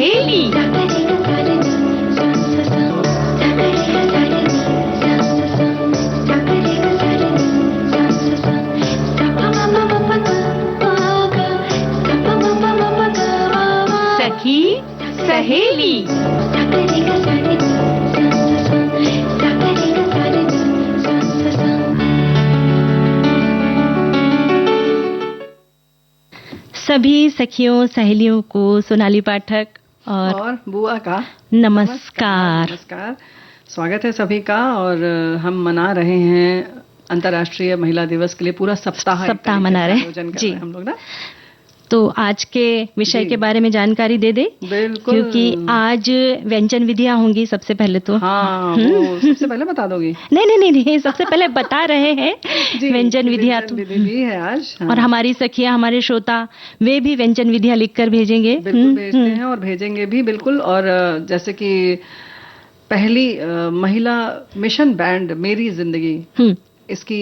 सहेली। सखी सहेली। सभी सखियों सहेलियों को सोनाली पाठक और बुआ का नमस्कार। नमस्कार। स्वागत है सभी का। और हम मना रहे हैं अंतर्राष्ट्रीय महिला दिवस के लिए पूरा सप्ताह मना रहे हैं जी हम लोग ना। तो आज के विषय के बारे में जानकारी दे दे। बिल्कुल, क्योंकि आज व्यंजन विधियां होंगी सबसे पहले तो। हाँ, वो सबसे पहले बता दोगी? नहीं, सबसे पहले बता रहे हैं व्यंजन विधियां तो विधि भी है आज। हाँ। और हमारी सखियां, हमारे श्रोता, वे भी व्यंजन विधियां लिखकर भेजेंगे। बिल्कुल भेजते हैं और भेजेंगे भी बिल्कुल। और जैसे कि पहली महिला मिशन बैंड मेरी जिंदगी, इसकी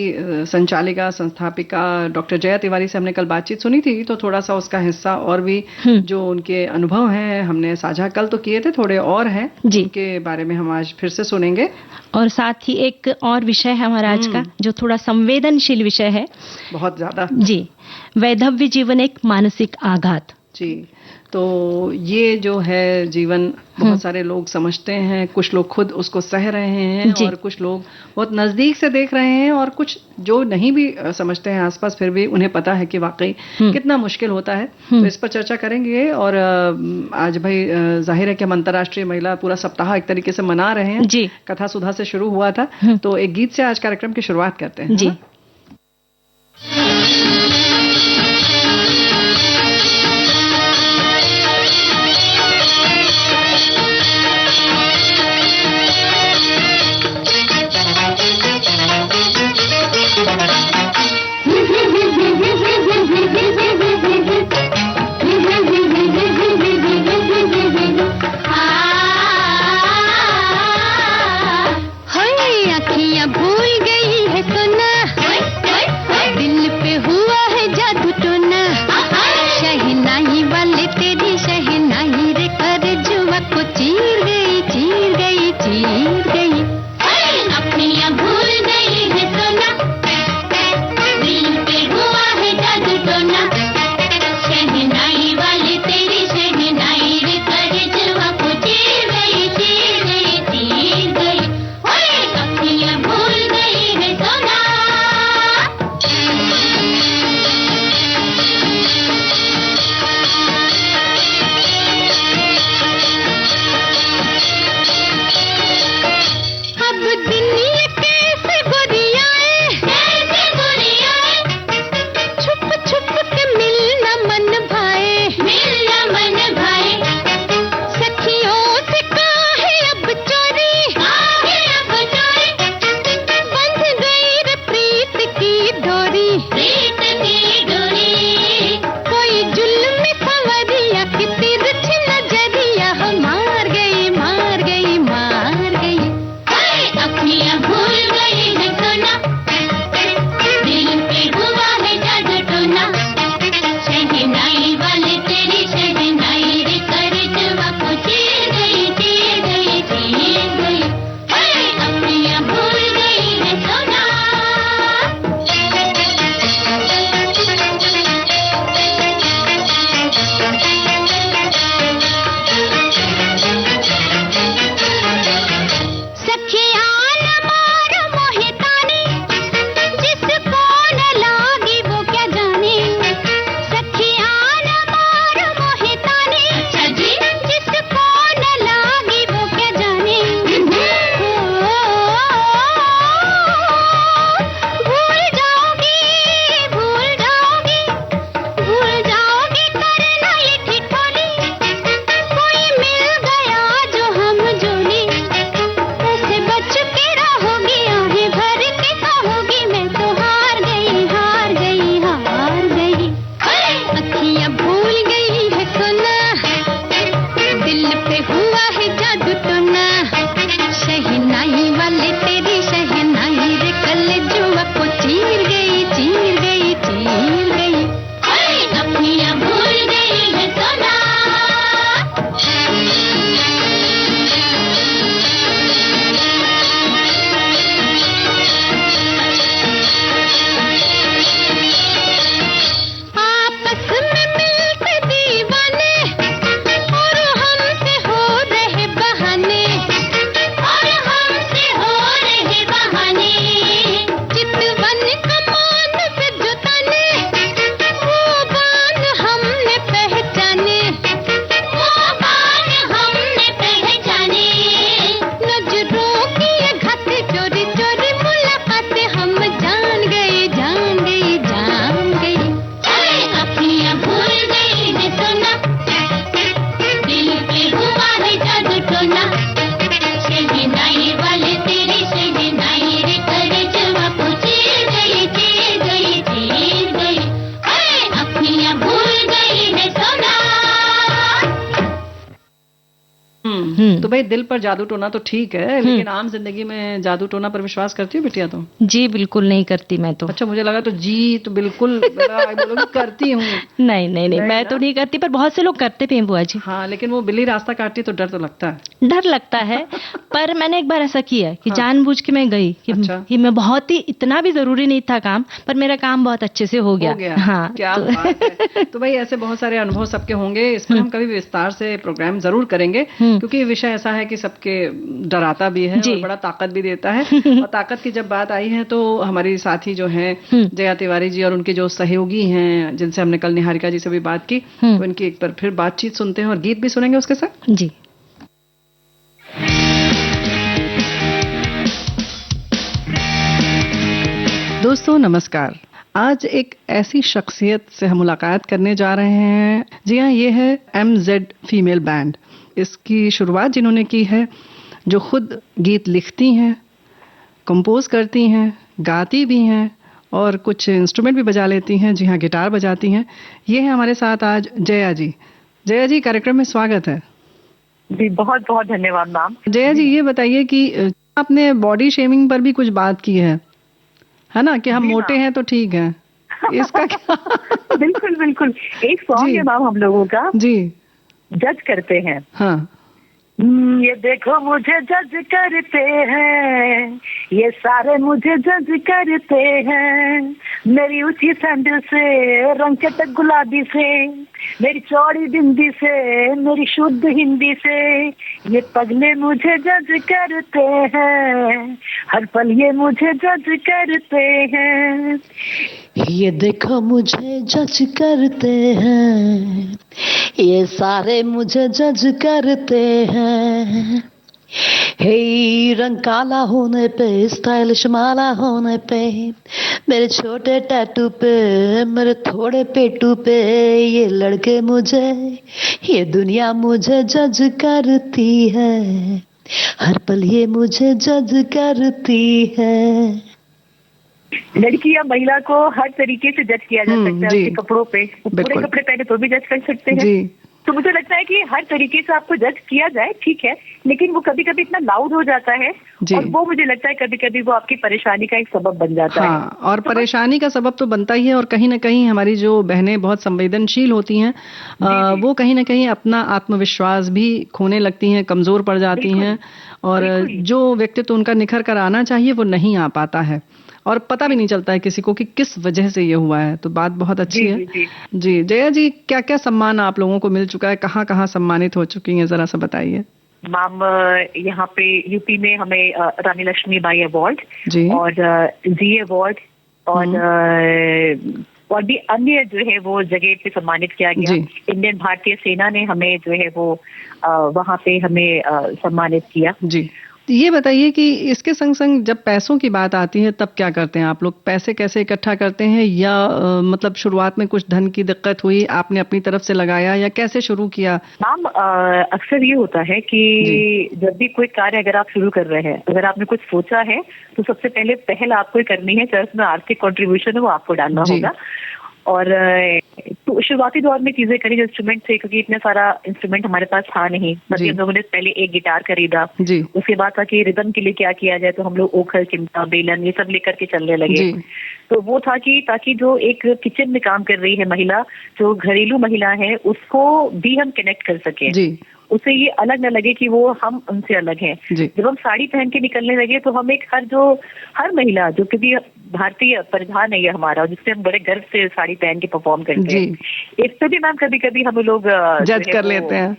संचालिका संस्थापिका डॉक्टर जया तिवारी से हमने कल बातचीत सुनी थी, तो थोड़ा सा उसका हिस्सा और भी जो उनके अनुभव हैं हमने साझा कल तो किए थे, थोड़े और हैं उनके बारे में हम आज फिर से सुनेंगे। और साथ ही एक और विषय है हमारा आज का जो थोड़ा संवेदनशील विषय है, बहुत ज्यादा जी, वैधव्य जीवन एक मानसिक आघात। जी, तो ये जो है जीवन बहुत सारे लोग समझते हैं, कुछ लोग खुद उसको सह रहे हैं और कुछ लोग बहुत नजदीक से देख रहे हैं और कुछ जो नहीं भी समझते हैं आसपास, फिर भी उन्हें पता है कि वाकई कितना मुश्किल होता है। तो इस पर चर्चा करेंगे। और आज भाई जाहिर है कि हम अंतर्राष्ट्रीय महिला पूरा सप्ताह एक तरीके से मना रहे हैं जी। कथा सुधा से शुरू हुआ था, तो एक गीत से आज कार्यक्रम की शुरुआत करते हैं जी। तो भाई दिल पर जादू टोना तो ठीक है, लेकिन आम जिंदगी में जादू टोना पर विश्वास करती हो बिटिया तुम? जी बिल्कुल नहीं करती मैं तो। अच्छा, मुझे लगा तो जी तो बिल्कुल बोलोगी करती हूँ। नहीं नहीं नहीं, मैं ना? तो नहीं करती, पर बहुत से लोग करते भी हैं बुआ जी। हाँ, लेकिन वो बिल्ली रास्ता काटती तो डर तो लगता है। डर लगता है। पर मैंने एक बार ऐसा किया कि हाँ। जानबूझ के मैं गई कि, अच्छा। कि मैं बहुत ही, इतना भी जरूरी नहीं था काम, पर मेरा काम बहुत अच्छे से हो गया। हाँ, क्या तो बात है। तो भाई ऐसे बहुत सारे अनुभव सबके होंगे, इस पर हम कभी विस्तार से प्रोग्राम जरूर करेंगे, क्योंकि विषय ऐसा है कि सबके डराता भी है और बड़ा ताकत भी देता है। और ताकत की जब बात आई है तो हमारी साथी जो हैं जया तिवारी जी और उनके जो सहयोगी हैं, जिनसे हमने कल निहारिका जी से भी बात की, तो इनकी एक बार फिर बातचीत सुनते हैं और गीत भी सुनेंगे उसके साथ। जी। दोस्तों नमस्कार। आज एक ऐसी शख्सियत से हम मुलाकात करने जा रहे हैं। जी हाँ, ये है MZ फीमेल बैंड। इसकी शुरुआत जिन्होंने की है, जो खुद गीत लिखती हैं, कंपोज करती हैं, गाती भी हैं और कुछ इंस्ट्रूमेंट भी बजा लेती हैं। जी हाँ, गिटार बजाती हैं। ये है हमारे साथ आज जया जी। जया जी, कार्यक्रम में स्वागत है। जी बहुत बहुत धन्यवाद मैम। जया जी, ये बताइए कि आपने बॉडी शेमिंग पर भी कुछ बात की है ना, कि हम मोटे हैं तो ठीक है, इसका क्या? बिल्कुल बिल्कुल, एक सॉन्ग है मैम हम लोगों का, जी, जज करते हैं। हाँ। ये देखो मुझे जज करते हैं, ये सारे मुझे जज करते हैं, मेरी ऊंची सैंडल से, रंग चटक गुलाबी से, मेरी चौड़ी बिंदी से, मेरी शुद्ध हिंदी से, ये पगले मुझे जज करते हैं, हर पल ये मुझे जज करते हैं। ये देखो मुझे जज करते हैं, ये सारे मुझे जज करते हैं। हे रंग काला होने पे, स्टाइलिश माला होने पे, मेरे छोटे टैटू पे, मेरे थोड़े पेटू पे, ये लड़के मुझे, ये दुनिया मुझे जज करती है, हर पल ये मुझे जज करती है। लड़की या महिला को हर तरीके से जज किया जा सकता है, उसके कपड़ों पे, पूरे कपड़े पहने तो भी जज कर सकते हैं। तो मुझे लगता है कि हर तरीके से आपको जज किया जाए, ठीक है, लेकिन वो कभी कभी इतना लाउड हो जाता है और वो मुझे लगता है कभी कभी वो आपकी परेशानी का एक सबब बन जाता है। और तो परेशानी का सबब तो बनता ही है, और कहीं ना कहीं हमारी जो बहनें बहुत संवेदनशील होती हैं, वो कहीं ना कहीं अपना आत्मविश्वास भी खोने लगती हैं, कमजोर पड़ जाती हैं, और जो व्यक्तित्व उनका निखर कर आना चाहिए वो नहीं आ पाता है, और पता भी नहीं चलता है किसी को कि किस वजह से ये हुआ है। तो बात बहुत अच्छी है। जी जया जी, क्या क्या सम्मान आप लोगों को मिल चुका है, कहाँ कहाँ सम्मानित हो चुकी हैं, जरा सा बताइए। मैम यहाँ पे यूपी में हमें रानी लक्ष्मीबाई अवार्ड और जी अवार्ड और भी अन्य जो है वो जगह पे सम्मानित किया गया। इंडियन भारतीय सेना ने हमें जो है वो वहाँ पे हमें सम्मानित किया। जी, ये बताइए कि इसके संग संग जब पैसों की बात आती है तब क्या करते हैं आप लोग? पैसे कैसे इकट्ठा करते हैं, या मतलब शुरुआत में कुछ धन की दिक्कत हुई, आपने अपनी तरफ से लगाया, या कैसे शुरू किया? मैम अक्सर ये होता है कि जब भी कोई कार्य अगर आप शुरू कर रहे हैं, अगर आपने कुछ सोचा है तो सबसे पहल आपको करनी है, चाहे उसमें आर्थिक कॉन्ट्रीब्यूशन है वो आपको डालना होगा। और तो शुरुआती दौर में चीजें करी जो इंस्ट्रूमेंट थे, क्योंकि इतना सारा इंस्ट्रूमेंट हमारे पास था नहीं, हम लोगों ने पहले एक गिटार खरीदा, उसके बाद था कि रिदम के लिए क्या किया जाए, तो हम लोग ओखल, चिमटा, बेलन ये सब लेकर के चलने लगे। तो वो था कि ताकि जो एक किचन में काम कर रही है महिला, जो घरेलू महिला है, उसको भी हम कनेक्ट कर सके, उससे ये अलग न लगे कि वो हम उनसे अलग हैं। जब हम साड़ी पहन के निकलने लगे तो हम एक हर महिला जो कि भारतीय परिधान है ये हमारा, जिससे हम बड़े गर्व से साड़ी पहन के परफॉर्म करते हैं, इस पे भी मैम कभी कभी हम लोग जज कर लेते हैं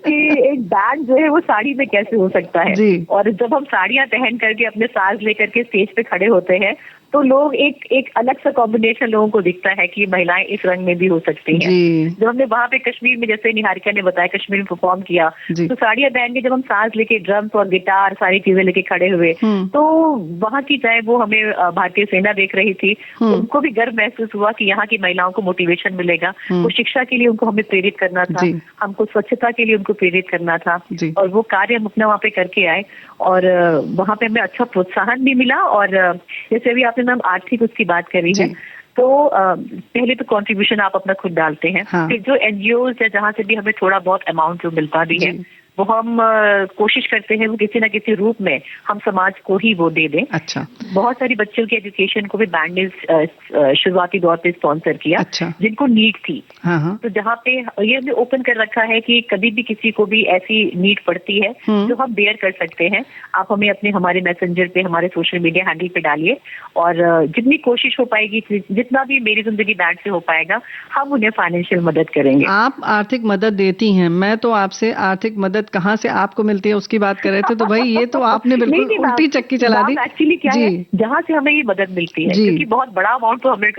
कि एक बैंड जो है वो साड़ी में कैसे हो सकता है। और जब हम साड़ियाँ पहन करके अपने साज लेकर के स्टेज पे खड़े होते हैं तो लोग एक अलग सा कॉम्बिनेशन लोगों को दिखता है कि महिलाएं इस रंग में भी हो सकती हैं। जब हमने वहाँ पे कश्मीर में, जैसे निहारिका ने बताया, कश्मीर में परफॉर्म किया, तो साड़ियाँ पहन के जब हम साज लेके, ड्रम्स और गिटार सारी चीजें लेके खड़े हुए, तो वहाँ की चाहे वो हमें भारतीय सेना देख रही थी, उनको भी गर्व महसूस हुआ कि यहाँ की महिलाओं को मोटिवेशन मिलेगा। वो शिक्षा के लिए उनको हमें प्रेरित करना था, हमको स्वच्छता के लिए उनको प्रेरित करना था, और वो कार्य हम अपना वहाँ पे करके आए, और वहाँ पे हमें अच्छा प्रोत्साहन भी मिला। और जैसे अभी आपने मैम आर्थिक उसकी बात करी है, तो पहले तो कंट्रीब्यूशन आप अपना खुद डालते हैं। हाँ। फिर जो एनजीओज या जहाँ से भी हमें थोड़ा बहुत अमाउंट जो मिलता भी है, वो हम कोशिश करते हैं वो किसी ना किसी रूप में हम समाज को ही वो दे दें। अच्छा। बहुत सारी बच्चों की एजुकेशन को भी बैंड ने शुरुआती दौर पे स्पॉन्सर किया। अच्छा। जिनको नीड थी। हाँ हाँ। तो जहाँ पे ये हमने ओपन कर रखा है कि कभी भी किसी को भी ऐसी नीड पड़ती है जो हम बेयर कर सकते हैं, आप हमें अपने हमारे मैसेंजर पे, हमारे सोशल मीडिया हैंडल पे डालिए, और जितनी कोशिश हो पाएगी, जितना भी मेरी जिंदगी बैंड से हो पाएगा, हम उन्हें फाइनेंशियल मदद करेंगे। आप आर्थिक मदद देती हैं, मैं तो आपसे आर्थिक मदद कहाँ से आपको मिलती है उसकी बात कर रहे थे, तो भाई ये तो आपने बिल्कुल उल्टी चक्की चला दी। एक्चुअली क्या है, जहाँ से हमें ये मदद मिलती है, क्योंकि बहुत बड़ा अमाउंट तो हमें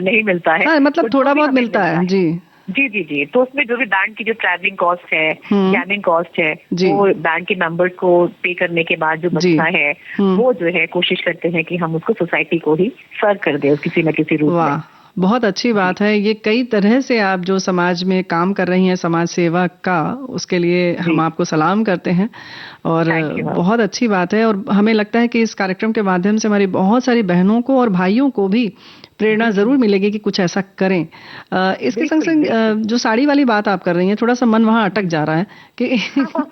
नहीं मिलता है। हाँ, मतलब तो थोड़ा बहुत मिलता है। जी जी जी जी। तो उसमें जो भी बैंक की जो ट्रैवलिंग कॉस्ट है, जैमिंग कॉस्ट है, वो बैंक के मेंबर्स को पे करने के बाद जो बचता है, वो जो है कोशिश करते हैं कि हम उसको सोसाइटी को ही सर्व कर दें किसी न किसी रूप में। बहुत अच्छी बात है। ये कई तरह से आप जो समाज में काम कर रही हैं, समाज सेवा का, उसके लिए हम आपको सलाम करते हैं और बहुत अच्छी बात है। और हमें लगता है कि इस कार्यक्रम के माध्यम से हमारी बहुत सारी बहनों को और भाइयों को भी प्रेरणा जरूर मिलेगी कि कुछ ऐसा करें। इसके संग संग जो साड़ी वाली बात आप कर रही हैं, थोड़ा सा मन वहाँ अटक जा रहा है कि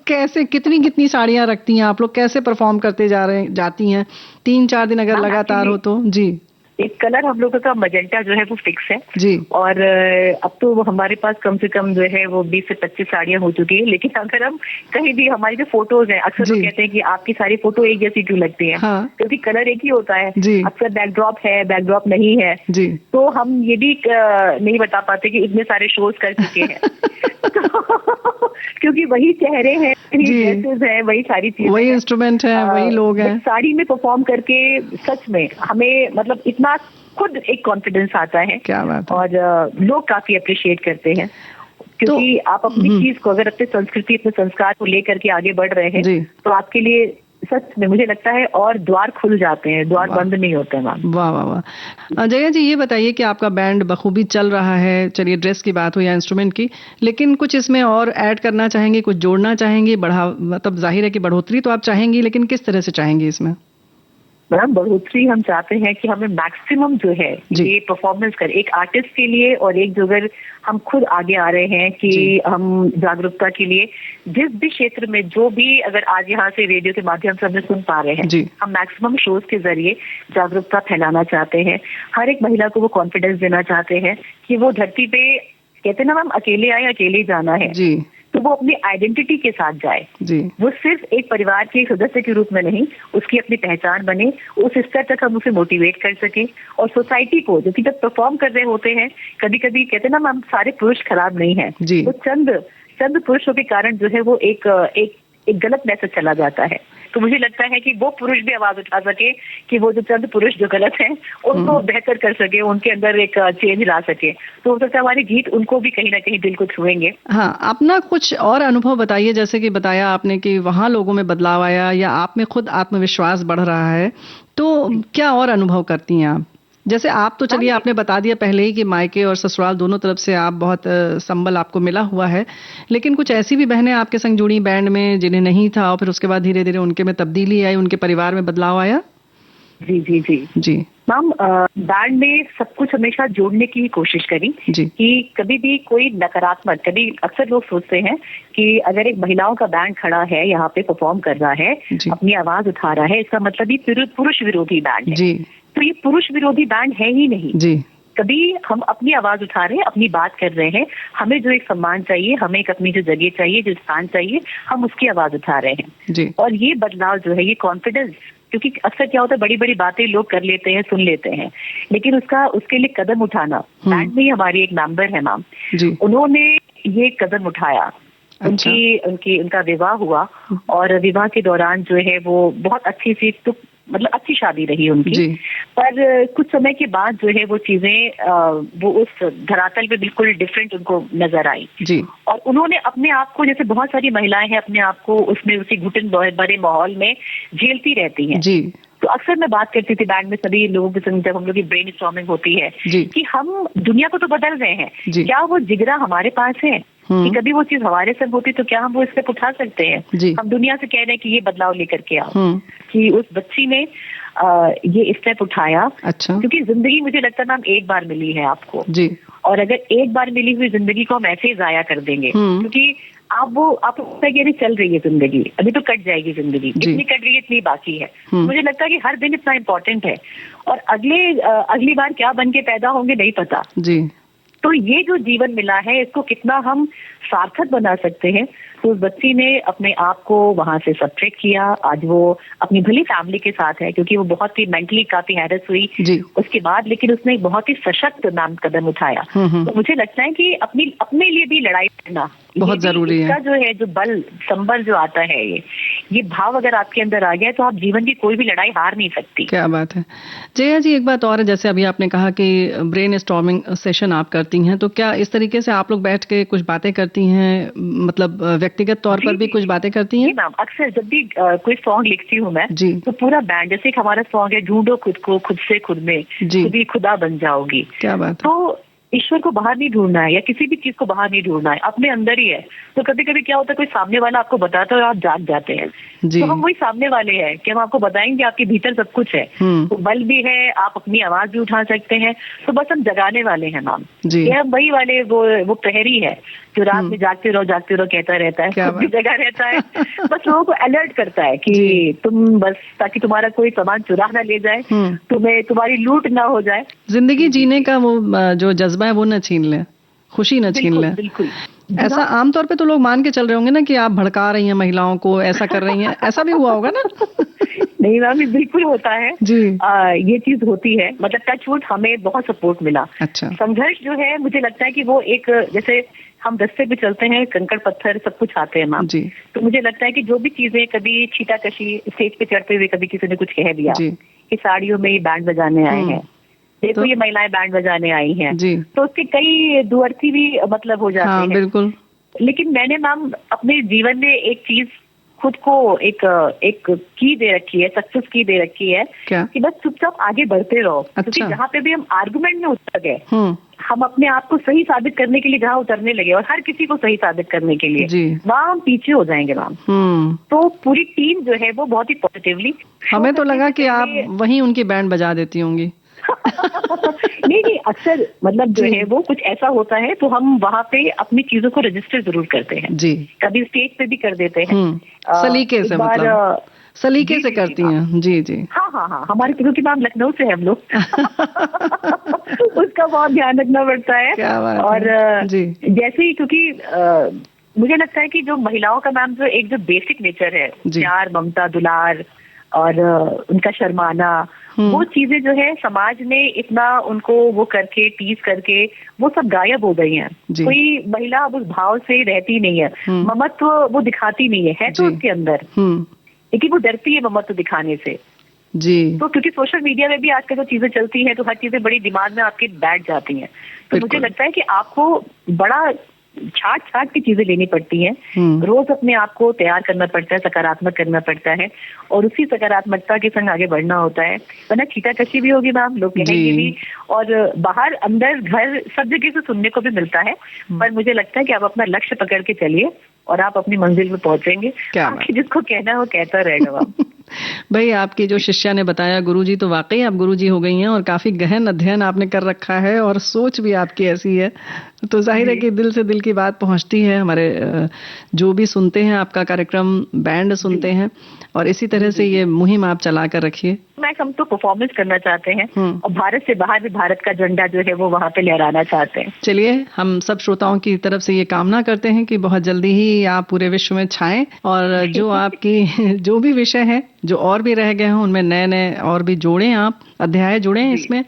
कैसे कितनी साड़ियाँ रखती हैं आप लोग, कैसे परफॉर्म करते जाती हैं 3-4 दिन अगर लगातार हो तो? जी। एक कलर हम लोगों का मजेंटा जो है वो फिक्स है जी। और अब तो वो हमारे पास कम से कम जो है वो 20 से 25 साड़ियां हो चुकी है। लेकिन अगर हम कहीं भी, हमारी जो फोटोज हैं, अक्सर लोग कहते हैं कि आपकी सारी फोटो एक जैसी क्यों लगती है? हाँ। क्योंकि कलर एक ही होता है। अक्सर बैकड्रॉप है, बैकड्रॉप नहीं है जी। तो हम ये भी नहीं बता पाते कि इतने सारे शोज कर चुके हैं क्योंकि वही चेहरे हैं, वही ड्रेसेस हैं, वही सारी चीजें, वही इंस्ट्रूमेंट है, वही लोग हैं। साड़ी में परफॉर्म करके सच में हमें मतलब इतना खुद एक कॉन्फिडेंस आता है। क्या बात है। और लोग काफी अप्रिशिएट करते हैं, क्योंकि आप अपनी चीज को, अगर अपने संस्कृति, अपने संस्कार को लेकर के आगे बढ़ रहे हैं, तो आपके लिए सच में मुझे लगता है और द्वार खुल जाते हैं, द्वार बंद नहीं होते हैं। वाह वाह वाह। जया जी, ये बताइए कि आपका बैंड बखूबी चल रहा है, चलिए ड्रेस की बात हो या इंस्ट्रूमेंट की, लेकिन कुछ इसमें और ऐड करना चाहेंगे, कुछ जोड़ना चाहेंगे, मतलब जाहिर है कि बढ़ोतरी तो आप चाहेंगी, लेकिन किस तरह से चाहेंगी इसमें? मैम, बढ़ोतरी हम चाहते हैं कि हमें मैक्सिमम जो है ये परफॉर्मेंस कर, एक आर्टिस्ट के लिए, और एक जो अगर हम खुद आगे आ रहे हैं कि हम जागरूकता के लिए जिस भी क्षेत्र में, जो भी अगर आज यहाँ से रेडियो के माध्यम से हमें सुन पा रहे हैं, हम मैक्सिमम शोज के जरिए जागरूकता फैलाना चाहते हैं। हर एक महिला को वो कॉन्फिडेंस देना चाहते हैं कि वो धरती पे, कहते ना मैम, अकेले आए अकेले जाना है, तो वो अपनी आइडेंटिटी के साथ जाए जी। वो सिर्फ एक परिवार के सदस्य के रूप में नहीं, उसकी अपनी पहचान बने, उस स्तर तक हम उसे मोटिवेट कर सके। और सोसाइटी को, जो कि जब परफॉर्म कर रहे होते हैं, कभी कभी कहते ना मैम, सारे पुरुष खराब नहीं है, तो चंद पुरुषों के कारण जो है वो एक गलत मैसेज चला जाता है। तो मुझे लगता है कि वो पुरुष भी आवाज उठा सके कि वो जो चंद पुरुष जो गलत हैं उनको बेहतर कर सके, उनके अंदर एक चेंज ला सके। तो हो सकता है हमारे गीत उनको भी कहीं ना कहीं दिल को छुएंगे। हाँ, अपना कुछ और अनुभव बताइए, जैसे कि बताया आपने कि वहाँ लोगों में बदलाव आया या आप में खुद आत्मविश्वास बढ़ रहा है, तो क्या और अनुभव करती हैं आप? जैसे आप तो चलिए आपने बता दिया पहले ही कि मायके और ससुराल दोनों तरफ से आप बहुत संबल आपको मिला हुआ है, लेकिन कुछ ऐसी भी बहनें आपके संग जुड़ी बैंड में जिन्हें नहीं था, और फिर उसके बाद धीरे धीरे उनके में तब्दीली आई, उनके परिवार में बदलाव आया? जी जी जी जी मैम, बैंड में सब कुछ हमेशा जोड़ने की कोशिश करी कि कभी भी कोई नकारात्मक, कभी अक्सर लोग सोचते हैं कि अगर एक महिलाओं का बैंड खड़ा है, यहाँ पे परफॉर्म कर रहा है, अपनी आवाज उठा रहा है, इसका मतलब ये पुरुष विरोधी बैंड है। तो ये पुरुष विरोधी बैंड है ही नहीं जी। कभी हम अपनी आवाज उठा रहे हैं, अपनी बात कर रहे हैं, हमें जो एक सम्मान चाहिए, हमें एक अपनी जो जगह चाहिए, जो स्थान चाहिए, हम उसकी आवाज उठा रहे हैं जी। और ये बदलाव जो है, ये कॉन्फिडेंस, क्योंकि अक्सर क्या होता है, बड़ी बड़ी बातें लोग कर लेते हैं, सुन लेते हैं, लेकिन उसके लिए कदम उठाना, बैंड में हमारी एक मेंबर है मैम, उन्होंने ये कदम उठाया। अच्छा। उनका विवाह हुआ और विवाह के दौरान जो है वो बहुत अच्छी सी, तो मतलब अच्छी शादी रही उनकी, पर कुछ समय के बाद जो है वो चीजें वो उस धरातल पे बिल्कुल डिफरेंट उनको नजर आई जी। और उन्होंने अपने आप को, जैसे बहुत सारी महिलाएं हैं, अपने आप को उसमें उसी घुटन भरे माहौल में झेलती रहती हैं जी। तो अक्सर मैं बात करती थी बैंड में सभी लोगों के संग, जब हम लोग की ब्रेन स्टॉर्मिंग होती है कि हम दुनिया को तो बदल रहे हैं, क्या वो जिगरा हमारे पास है? कि कभी वो चीज हमारे संग होती तो क्या हम वो स्टेप उठा सकते हैं? जी। हम दुनिया से कह रहे हैं कि ये बदलाव लेकर के आओ, कि उस बच्ची ने ये स्टेप उठाया। अच्छा। क्योंकि जिंदगी मुझे लगता है मैम एक बार मिली है आपको जी। और अगर एक बार मिली हुई जिंदगी को हम ऐसे ही जाया कर देंगे, क्योंकि आप चल रही है जिंदगी, अभी तो कट जाएगी जिंदगी, इतनी कट रही है इतनी बाकी है। मुझे लगता है कि हर दिन इतना इम्पोर्टेंट है और अगली बार क्या बन के पैदा होंगे नहीं पता जी। तो ये जो जीवन मिला है इसको कितना हम सार्थक बना सकते हैं। तो उस बच्ची ने अपने आप को वहां से सब्ट्रैक्ट किया। आज वो अपनी भली फैमिली के साथ है, क्योंकि वो बहुत ही मेंटली काफी हैरस हुई उसके बाद, लेकिन उसने एक बहुत ही सशक्त नाम कदम उठाया। तो मुझे लगता है कि अपने लिए भी लड़ाई करना बहुत जरूरी है। इसका जो है जो बल संबल जो आता है, ये भाव अगर आपके अंदर आ गया तो आप जीवन की कोई भी लड़ाई हार नहीं सकती। क्या बात है। जया जी, एक बात और है, जैसे अभी आपने कहा कि ब्रेन स्टॉर्मिंग सेशन आप करती हैं, तो क्या इस तरीके से आप लोग बैठ के कुछ बातें करती हैं, मतलब व्यक्तिगत तौर पर भी कुछ बातें करती हैं? मैम, अक्सर जब भी कोई सॉन्ग लिखती हूँ मैं जी। तो पूरा बैंड, जैसे हमारा सॉन्ग है ढूंढो खुद को खुद से खुद में, खुद ही खुदा बन जाओगी। क्या बात है। तो ईश्वर को बाहर नहीं ढूंढना है या किसी भी चीज को बाहर नहीं ढूंढना है, अपने अंदर ही है। तो कभी कभी क्या होता है, कोई सामने वाला आपको बताता है और आप जाग जाते हैं। तो हम वही सामने वाले हैं कि हम आपको बताएंगे आपके भीतर सब कुछ है, तो बल भी है, आप अपनी आवाज भी उठा सकते हैं। तो बस हम जगाने वाले हैं मैम, ये हम वही वाले वो प्रहरी है जो रात में जागते रहो कहता रहता है, खुद भी जगा रहता है, बस लोगों को अलर्ट करता है कि तुम बस, ताकि तुम्हारा कोई सामान चुरा ना ले जाए, तुम्हारी लूट ना हो जाए, जिंदगी जीने का वो जो जज्बा है वो न छीन ले, खुशी न छीन ले। बिल्कुल। ऐसा आमतौर पे तो लोग मान के चल रहे होंगे ना कि आप भड़का रही हैं महिलाओं को, ऐसा कर रही हैं, ऐसा भी हुआ होगा ना? नहीं मैम, बिल्कुल होता है जी। ये चीज होती है, मतलब टचवुड हमें बहुत सपोर्ट मिला। अच्छा। संघर्ष जो है मुझे लगता है कि वो एक, जैसे हम रास्ते पे चलते हैं, कंकड़ पत्थर सब कुछ आते हैं मैम जी। तो मुझे लगता है कि जो भी चीजें, कभी छीटाकशी, स्टेज पे चढ़ते हुए कभी किसी ने कुछ कह दिया कि साड़ियों में ये बैंड बजाने आए हैं, देखो ये महिलाएं बैंड बजाने आई हैं जी। तो उसके कई दुअर्थी भी मतलब हो जाते हैं। बिल्कुल। लेकिन मैंने मैम अपने जीवन में एक चीज खुद को एक की दे रखी है, सक्सेस की दे रखी है क्या? कि बस चुपचाप आगे बढ़ते रहो। अच्छा। क्योंकि जहाँ पे भी हम आर्गुमेंट में उतर गए, हम अपने आप को सही साबित करने के लिए जहाँ उतरने लगे और हर किसी को सही साबित करने के लिए, वहाँ हम पीछे हो जाएंगे मैम। तो पूरी टीम जो है वो बहुत ही पॉजिटिवली, हमें तो लगा कि आप वहीं उनकी बैंड बजा देती होंगी। नहीं, अक्सर मतलब जो है वो कुछ ऐसा होता है तो हम वहाँ पे अपनी चीजों को रजिस्टर जरूर करते हैं जी। कभी स्टेज पे भी कर देते हैं सलीके से, मतलब सलीके से करती हैं। जी जी। हाँ, हमारे, क्योंकि मैम लखनऊ से हम लोग उसका बहुत ध्यान रखना पड़ता है। क्या बात और है? जी। जैसे ही, क्योंकि मुझे लगता है कि जो महिलाओं का मैम जो बेसिक नेचर है, प्यार, ममता, दुलार और उनका शर्माना, वो चीजें जो है समाज ने इतना उनको वो करके टीज करके वो सब गायब हो गई हैं। कोई महिला अब उस भाव से रहती नहीं है, ममत्व वो दिखाती नहीं है तो उसके अंदर, लेकिन वो डरती है ममत्व दिखाने से जी। तो क्योंकि सोशल मीडिया में भी आजकल जो चीजें चलती हैं तो हर चीजें बड़ी दिमाग में आपके बैठ जाती हैं। तो मुझे लगता है कि आपको बड़ा छाट की चीजें लेनी पड़ती हैं, रोज अपने आप को तैयार करना पड़ता है, सकारात्मक करना पड़ता है और उसी सकारात्मकता के संग आगे बढ़ना होता है। वरना छीटाकशी भी होगी मैम, लोग कहेंगे भी, और बाहर अंदर घर सब जगह से सुनने को भी मिलता है। पर मुझे लगता है कि आप अपना लक्ष्य पकड़ के चलिए और आप अपनी मंजिल में पहुंचेंगे। जिसको कहना है वो कहता रहेगा मैम। भाई, आपकी जो शिष्या ने बताया गुरुजी, तो वाकई आप गुरुजी हो गई हैं और काफी गहन अध्ययन आपने कर रखा है और सोच भी आपकी ऐसी है, तो जाहिर है कि दिल से दिल की बात पहुंचती है। हमारे जो भी सुनते हैं आपका कार्यक्रम, बैंड सुनते हैं, और इसी तरह से ये मुहिम आप चला कर रखिए। हम तो परफॉर्मेंस करना चाहते हैं और भारत से बाहर भी भारत का झंडा जो है वो वहाँ पे लहराना चाहते हैं। चलिए, हम सब श्रोताओं की तरफ से ये कामना करते हैं कि बहुत जल्दी ही आप पूरे विश्व में छाएं और जो आपकी जो भी विषय है, जो और भी रह गए हैं, उनमें नए और भी जोड़ें, आप अध्याय जोड़ें इसमें,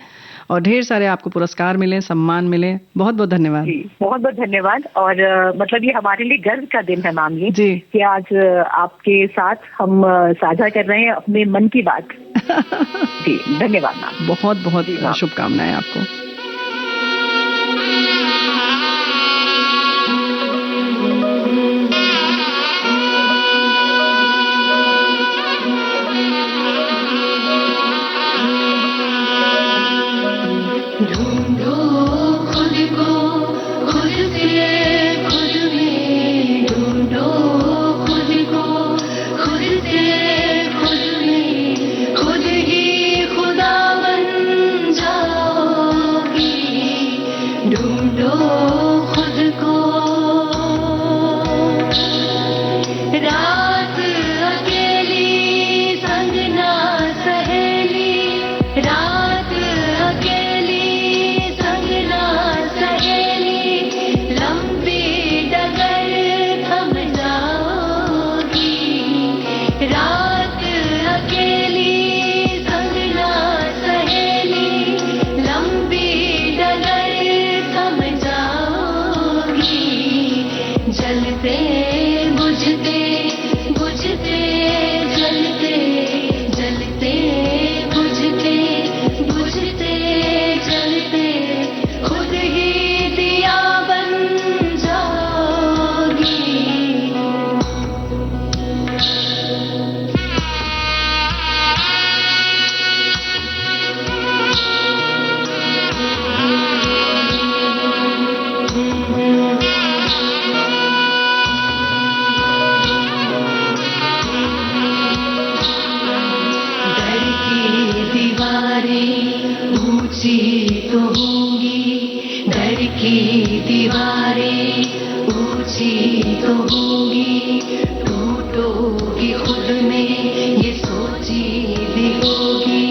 और ढेर सारे आपको पुरस्कार मिले, सम्मान मिले। बहुत बहुत धन्यवाद। बहुत बहुत धन्यवाद। और मतलब ये हमारे लिए गर्व का दिन है मैम, ये जी, कि आज आपके साथ हम साझा कर रहे हैं अपने मन की बात। जी, धन्यवाद मैम। बहुत बहुत शुभकामनाएं आपको। ढूंढो खुद को खुद से खुद में। रात अकेली संग ना सहेली, रात अकेली संग ना सहेली, लंबी डगर थम जाओगी, रात अकेली संग ना सहेली, लंबी डगर थम जाओगी, जलते बुझते बुझते जलते, जलते बुझते बुझते जलते, खुद ही दिया बन जाओगी। डर की दीवारें ऊंची तो होंगी, डर की दीवारें ऊंची तो होंगी, टूटोगी खुद में ये सोची भी होगी,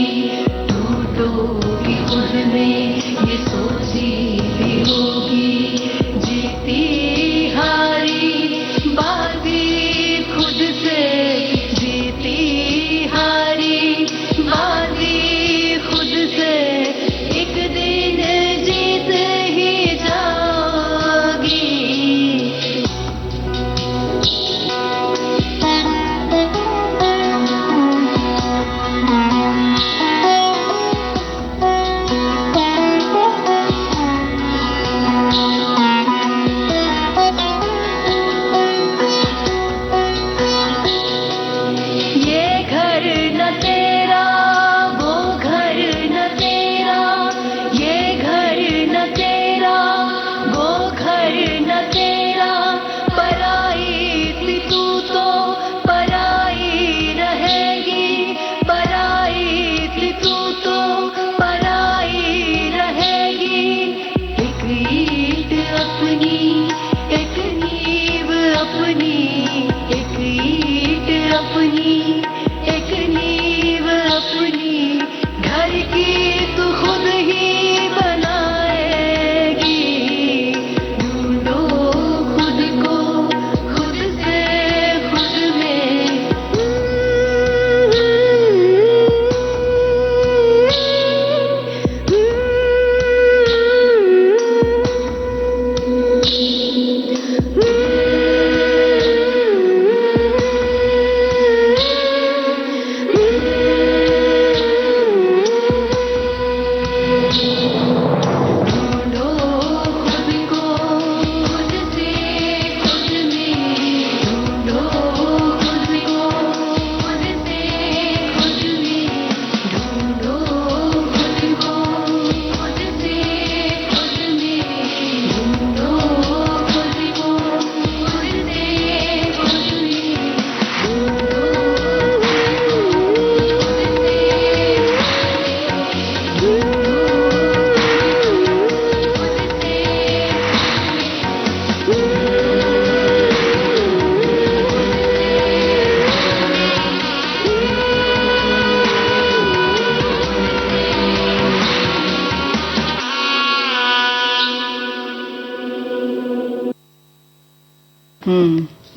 टूटोगी खुद में ये सोची भी होगी, जीती हारी बाजी खुद से, जीती हारी बाजी खुद से, एक दिन जीत ही जाओगी। ये घर न तेरा, वो घर न तेरा, ये घर न तेरा, वो घर न तेरा, पराई थी तू तो पराई रहेगी, पराई थी तू तो पराई रहेगी, एक ईंट अपनी, एक नींव अपनी, एक ईंट अपनी, एक नींव अपनी, घर की तू खुद ही बनाएगी, ढूंढो खुद को खुद से खुद में, ढूंढो खुद को खुद से खुद में, ढूंढो खुद को खुद से खुद में, ढूंढो खुद को खुद से खुद में, ढूंढो खुद को खुद से खुद में,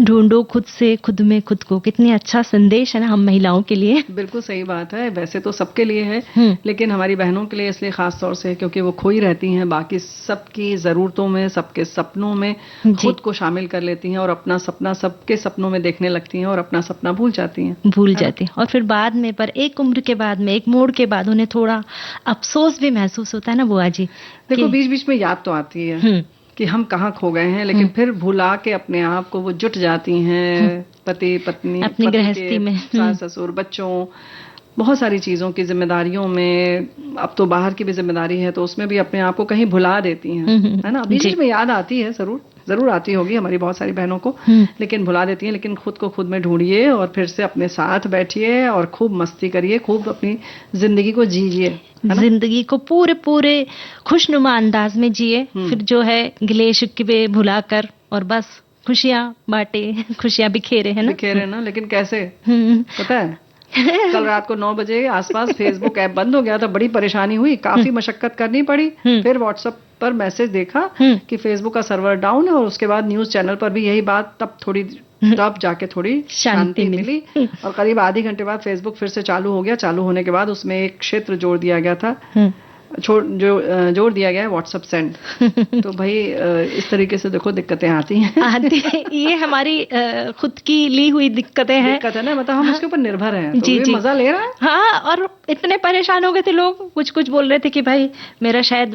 ढूंढो खुद से खुद में खुद को, कितनी अच्छा संदेश है ना हम महिलाओं के लिए। बिल्कुल सही बात है। वैसे तो सबके लिए है, लेकिन हमारी बहनों के लिए इसलिए खास तौर से, क्योंकि वो खोई रहती हैं बाकी सबकी ज़रूरतों में, सबके सपनों में खुद को शामिल कर लेती हैं और अपना सपना सबके सपनों में देखने लगती हैं और अपना सपना भूल जाती हैं। और फिर बाद में, पर एक उम्र के बाद में, एक मोड़ के बाद उन्हें थोड़ा अफसोस भी महसूस होता है ना बुआ जी। देखो बीच बीच में याद तो आती है कि हम कहाँ खो गए हैं, लेकिन फिर भुला के अपने आप को वो जुट जाती हैं, पति पत्नी, अपनी गृहस्थी में, सास ससुर, बच्चों, बहुत सारी चीज़ों की जिम्मेदारियों में। अब तो बाहर की भी जिम्मेदारी है तो उसमें भी अपने आप को कहीं भुला देती हैं, है ना। बीच में याद आती है, जरूर आती होगी हमारी बहुत सारी बहनों को, लेकिन भुला देती हैं। लेकिन खुद को खुद में ढूंढिए और फिर से अपने साथ बैठिए और खूब मस्ती करिए, खूब अपनी जिंदगी को जीजिए, जिंदगी को पूरे खुशनुमा अंदाज में जिए। फिर जो है गिले शिकवे भुलाकर और बस खुशियां बांटे, खुशियां बिखेरे, है ना? बिखेरे ना, लेकिन कैसे पता है? कल रात को 9 बजे आसपास फेसबुक ऐप बंद हो गया था, बड़ी परेशानी हुई, काफी मशक्कत करनी पड़ी। फिर व्हाट्सएप पर मैसेज देखा कि फेसबुक का सर्वर डाउन है, और उसके बाद न्यूज चैनल पर भी यही बात, तब जाके थोड़ी शांति मिली। और करीब आधे घंटे बाद फेसबुक फिर से चालू हो गया। चालू होने के बाद उसमें एक क्षेत्र जोड़ दिया गया था, जोड़ दिया गया है व्हाट्सएप सेंड। तो भाई इस तरीके से देखो दिक्कतें आती हैं। ये हमारी खुद की ली हुई दिक्कतें हैं। दिक्कत है ना, मतलब हम उसके ऊपर निर्भर हैं, तो ये मजा ले रहा है। हाँ, और इतने परेशान हो गए थे लोग, कुछ बोल रहे थे कि भाई मेरा शायद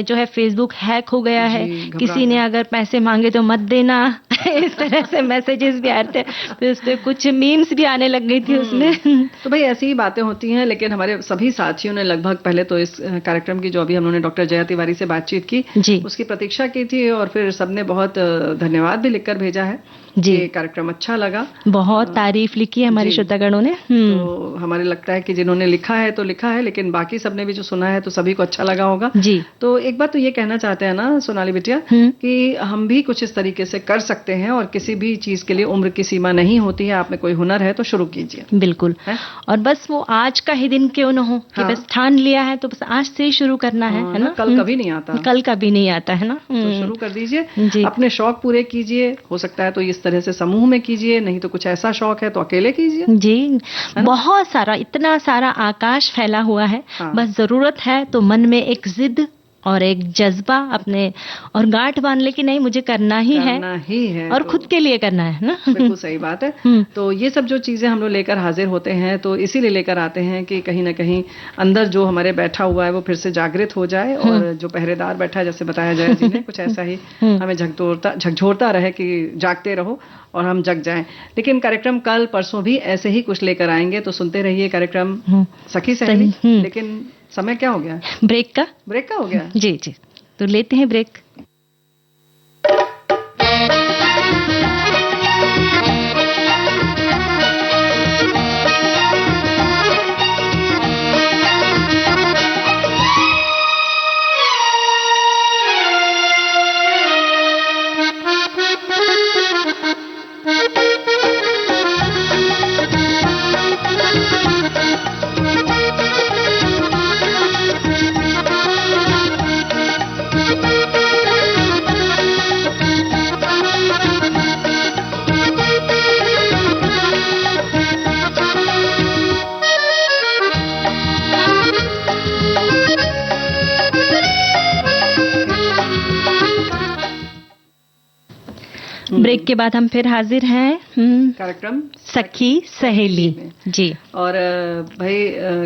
जो है फेसबुक हैक हो गया है, किसी ने अगर पैसे मांगे तो मत देना। इस तरह से मैसेजेस भी आ रहे थे, फिर उसपे कुछ मीम्स भी आने लग गई थी उसमें। तो भाई ऐसी ही बातें होती हैं, लेकिन हमारे सभी साथियों ने लगभग पहले तो इस कार्यक्रम की जो अभी हम लोगों ने डॉक्टर जया तिवारी से बातचीत की उसकी प्रतीक्षा की थी, और फिर सबने बहुत धन्यवाद भी लिखकर भेजा है जी। ये कार्यक्रम अच्छा लगा, बहुत तारीफ लिखी है हमारे श्रोतागणों ने। तो हमारे लगता है कि जिन्होंने लिखा है तो लिखा है, लेकिन बाकी सबने भी जो सुना है तो सभी को अच्छा लगा होगा जी। तो एक बात तो ये कहना चाहते हैं ना सोनाली बिटिया कि हम भी कुछ इस तरीके से कर सकते हैं, और किसी भी चीज के लिए उम्र की सीमा नहीं होती है। आप में कोई हुनर है तो शुरू कीजिए। बिल्कुल है? और बस वो आज का ही दिन क्यों न हो कि बस ठान लिया है तो बस आज से ही शुरू करना है ना? कल कभी नहीं आता, कल कभी नहीं आता है ना। तो शुरू कर दीजिए, अपने शौक पूरे कीजिए। हो सकता है तो इस तरह से समूह में कीजिए, नहीं तो कुछ ऐसा शौक है तो अकेले कीजिए जी। बहुत सारा, इतना सारा आकाश फैला हुआ है। बस जरूरत है तो मन में एक जिद और एक जज्बा अपने और गांठ बांध ले कि नहीं मुझे करना ही है और खुद के लिए करना है ना। बिल्कुल सही बात है। तो ये सब जो चीजें हम लोग लेकर हाजिर होते हैं तो इसीलिए लेकर आते हैं कि कहीं ना कहीं अंदर जो हमारे बैठा हुआ है वो फिर से जागृत हो जाए, और जो पहरेदार बैठा है जैसे बताया जाए जी ने, कुछ ऐसा ही हमें झकझोरता रहे कि जागते रहो और हम जग जाएं। लेकिन कार्यक्रम कल परसों भी ऐसे ही कुछ लेकर आएंगे, तो सुनते रहिए कार्यक्रम सखी सहेली। लेकिन समय क्या हो गया? ब्रेक का हो गया जी। तो लेते हैं ब्रेक। ब्रेक के बाद हम फिर हाजिर हैं कार्यक्रम सखी सहेली जी। और भाई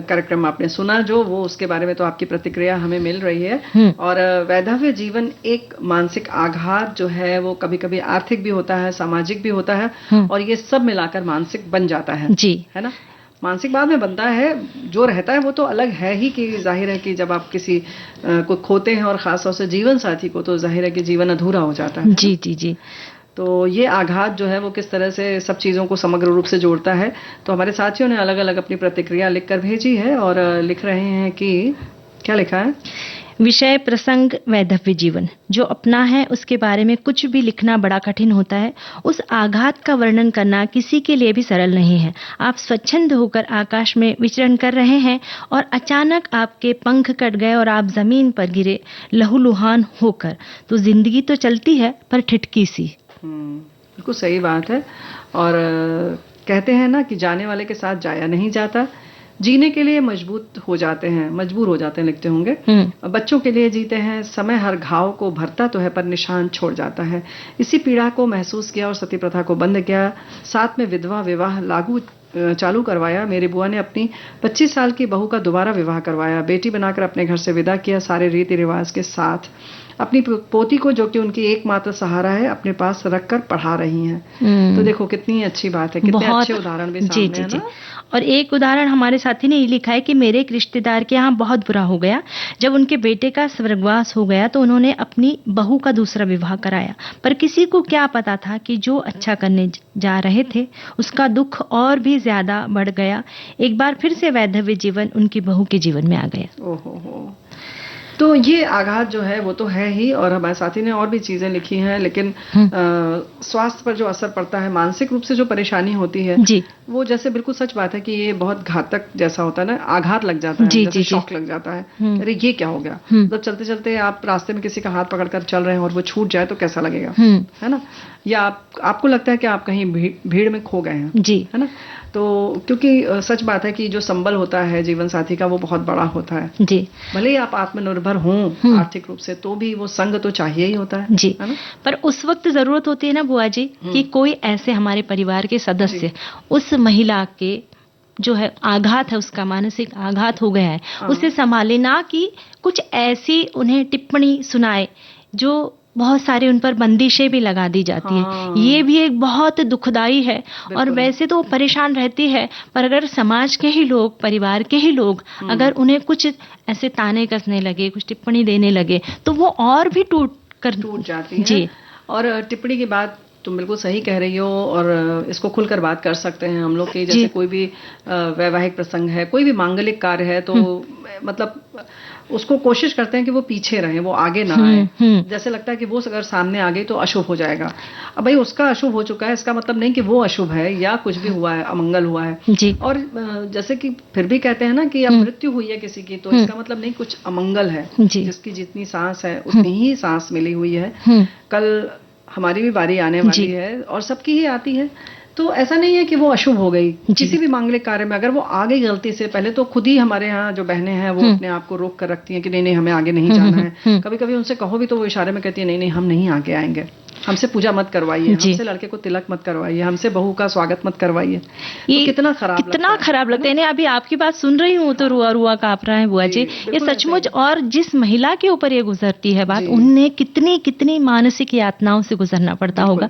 कार्यक्रम आपने सुना जो, वो उसके बारे में तो आपकी प्रतिक्रिया हमें मिल रही है। और वैधव्य जीवन एक मानसिक आघात जो है वो कभी कभी आर्थिक भी होता है, सामाजिक भी होता है, और ये सब मिलाकर मानसिक बन जाता है जी, है ना। मानसिक बाद में बनता है, जो रहता है वो तो अलग है ही कि जाहिर है कि जब आप किसी को खोते हैं और खासतौर से जीवन साथी को, तो जाहिर है कि जीवन अधूरा हो जाता है जी जी जी। तो ये आघात जो है वो किस तरह से सब चीज़ों को समग्र रूप से जोड़ता है, तो हमारे साथियों ने अलग अलग अपनी प्रतिक्रिया लिखकर भेजी है। और लिख रहे हैं कि क्या लिखा है? विषय प्रसंग वैधव्य जीवन जो अपना है उसके बारे में कुछ भी लिखना बड़ा कठिन होता है। उस आघात का वर्णन करना किसी के लिए भी सरल नहीं है। आप स्वच्छंद होकर आकाश में विचरण कर रहे हैं और अचानक आपके पंख कट गए और आप जमीन पर गिरे लहूलुहान होकर। तो जिंदगी तो चलती है पर ठिठकी सी। बिल्कुल सही बात है। और कहते हैं ना कि जाने वाले के साथ जाया नहीं जाता, जीने के लिए मजबूर हो जाते हैं लिखते होंगे। बच्चों के लिए जीते हैं, समय हर घाव को भरता तो है पर निशान छोड़ जाता है। इसी पीड़ा को महसूस किया और सती प्रथा को बंद किया, साथ में विधवा विवाह चालू करवाया। मेरी बुआ ने अपनी 25 साल की बहू का दोबारा विवाह करवाया, बेटी बनाकर अपने घर से विदा किया, सारे रीति रिवाज के साथ। अपनी पोती को, जो कि उनकी एकमात्र सहारा है, अपने पास रखकर पढ़ा रही हैं। तो देखो कितनी अच्छी बात है, कितने अच्छे उदाहरण भी सामने है ना। और एक उदाहरण हमारे साथी ने ये लिखा है कि मेरे एक रिश्तेदार के यहाँ बहुत बुरा हो गया। जब उनके बेटे का स्वर्गवास हो गया तो उन्होंने अपनी बहू का दूसरा विवाह कराया, पर किसी को क्या पता था कि जो अच्छा करने जा रहे थे उसका दुख और भी ज्यादा बढ़ गया। एक बार फिर से वैधव्य जीवन उनकी बहू के जीवन में आ गया। ओहो, तो ये आघात जो है वो तो है ही, और हमारे साथी ने और भी चीजें लिखी हैं, लेकिन स्वास्थ्य पर जो असर पड़ता है, मानसिक रूप से जो परेशानी होती है जी, वो जैसे बिल्कुल सच बात है कि ये बहुत घातक जैसा होता है ना, आघात लग जाता है, जैसे शॉक लग जाता है, अरे ये क्या हो गया। जब चलते चलते आप रास्ते में किसी का हाथ पकड़कर चल रहे हैं और वो छूट जाए तो कैसा लगेगा, है ना, या आपको लगता है कि आप कहीं भीड़ में खो गए हैं, जी, है ना। तो क्योंकि सच बात है कि जो संबल होता है जीवन साथी का वो बहुत बड़ा होता है जी, भले ही आप आत्मनिर्भर हों आर्थिक रूप से, तो भी वो संग तो चाहिए ही होता है जी, है ना? पर उस वक्त जरूरत होती है ना बुआ जी कि कोई ऐसे हमारे परिवार के सदस्य उस महिला के जो है आघात है, उसका मानसिक आघात हो गया है, उसे संभाले, ना कि कुछ ऐसी उन्हें टिप्पणी सुनाए जो बहुत सारे उन पर बंदिशें भी लगा दी जाती है। ये भी एक बहुत दुखदाई है। और वैसे तो वो परेशान रहती है, पर अगर समाज के ही लोग, परिवार के ही लोग अगर उन्हें कुछ ऐसे ताने कसने लगे, कुछ टिप्पणी देने लगे, तो वो और भी टूट जाती है। जी, और टिप्पणी की बात तुम बिल्कुल सही कह रही हो, और इसको खुलकर बात कर सकते हैं हम लोग कि जैसे कोई भी वैवाहिक प्रसंग है, कोई भी मांगलिक कार्य है, तो मतलब उसको कोशिश करते हैं कि वो पीछे रहे, वो आगे ना आए। जैसे लगता है कि वो अगर सामने आ गई तो अशुभ हो जाएगा। अब भाई उसका अशुभ हो चुका है, इसका मतलब नहीं कि वो अशुभ है या कुछ भी हुआ है, अमंगल हुआ है जी। और जैसे कि फिर भी कहते हैं ना कि अब मृत्यु हुई है किसी की, तो इसका मतलब नहीं कुछ अमंगल है। जिसकी जितनी सांस है उतनी ही सांस मिली हुई है। कल हमारी भी बारी आने वाली है और सबकी ही आती है, तो ऐसा नहीं है कि वो अशुभ हो गई। किसी भी मांगलिक कार्य में अगर वो आ गई गलती से, पहले तो खुद ही हमारे यहाँ जो बहनें हैं वो अपने आप को रोक कर रखती हैं कि नहीं नहीं हमें आगे नहीं जाना है। कभी कभी उनसे कहो भी तो वो इशारे में कहती है नहीं नहीं हम नहीं आगे आएंगे, हमसे पूजा मत करवाइए, हमसे लड़के को तिलक मत करवाइए, हमसे बहू का स्वागत मत करवाइए। ये कितना खराब लगता है। अभी आपकी बात सुन रही हूँ तो रुआ रुआ कांप रहा है बुआ जी, ये सचमुच। और जिस महिला के ऊपर ये गुजरती है बात, उन्हें कितनी कितनी मानसिक यातनाओं से गुजरना पड़ता होगा।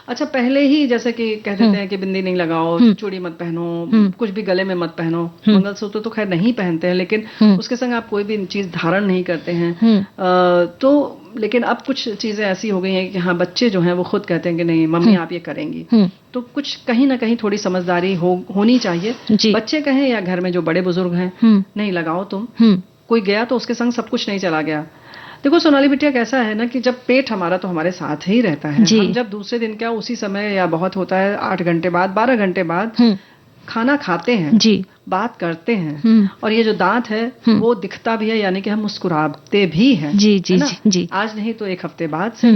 अच्छा, पहले ही जैसे कि कह देते हैं कि बिंदी नहीं लगाओ, चूड़ी मत पहनो, कुछ भी गले में मत पहनो, मंगलसूत्र तो खैर नहीं पहनते हैं, लेकिन उसके संग आप कोई भी चीज धारण नहीं करते हैं। तो लेकिन अब कुछ चीजें ऐसी हो गई हैं कि हाँ, बच्चे जो हैं वो खुद कहते हैं कि नहीं मम्मी आप ये करेंगी, तो कुछ कहीं ना कहीं थोड़ी समझदारी होनी चाहिए। बच्चे कहें या घर में जो बड़े बुजुर्ग हैं, नहीं लगाओ तुम। कोई गया तो उसके संग सब कुछ नहीं चला गया। देखो सोनाली बिटिया, कैसा है ना कि जब पेट हमारा तो हमारे साथ ही रहता है, हम जब दूसरे दिन क्या उसी समय या बहुत होता है 8 घंटे बाद 12 घंटे बाद खाना खाते हैं, बात करते हैं, और ये जो दांत है वो दिखता भी है, यानी कि हम मुस्कुराते भी हैं। जी। आज नहीं तो 1 हफ्ते बाद से।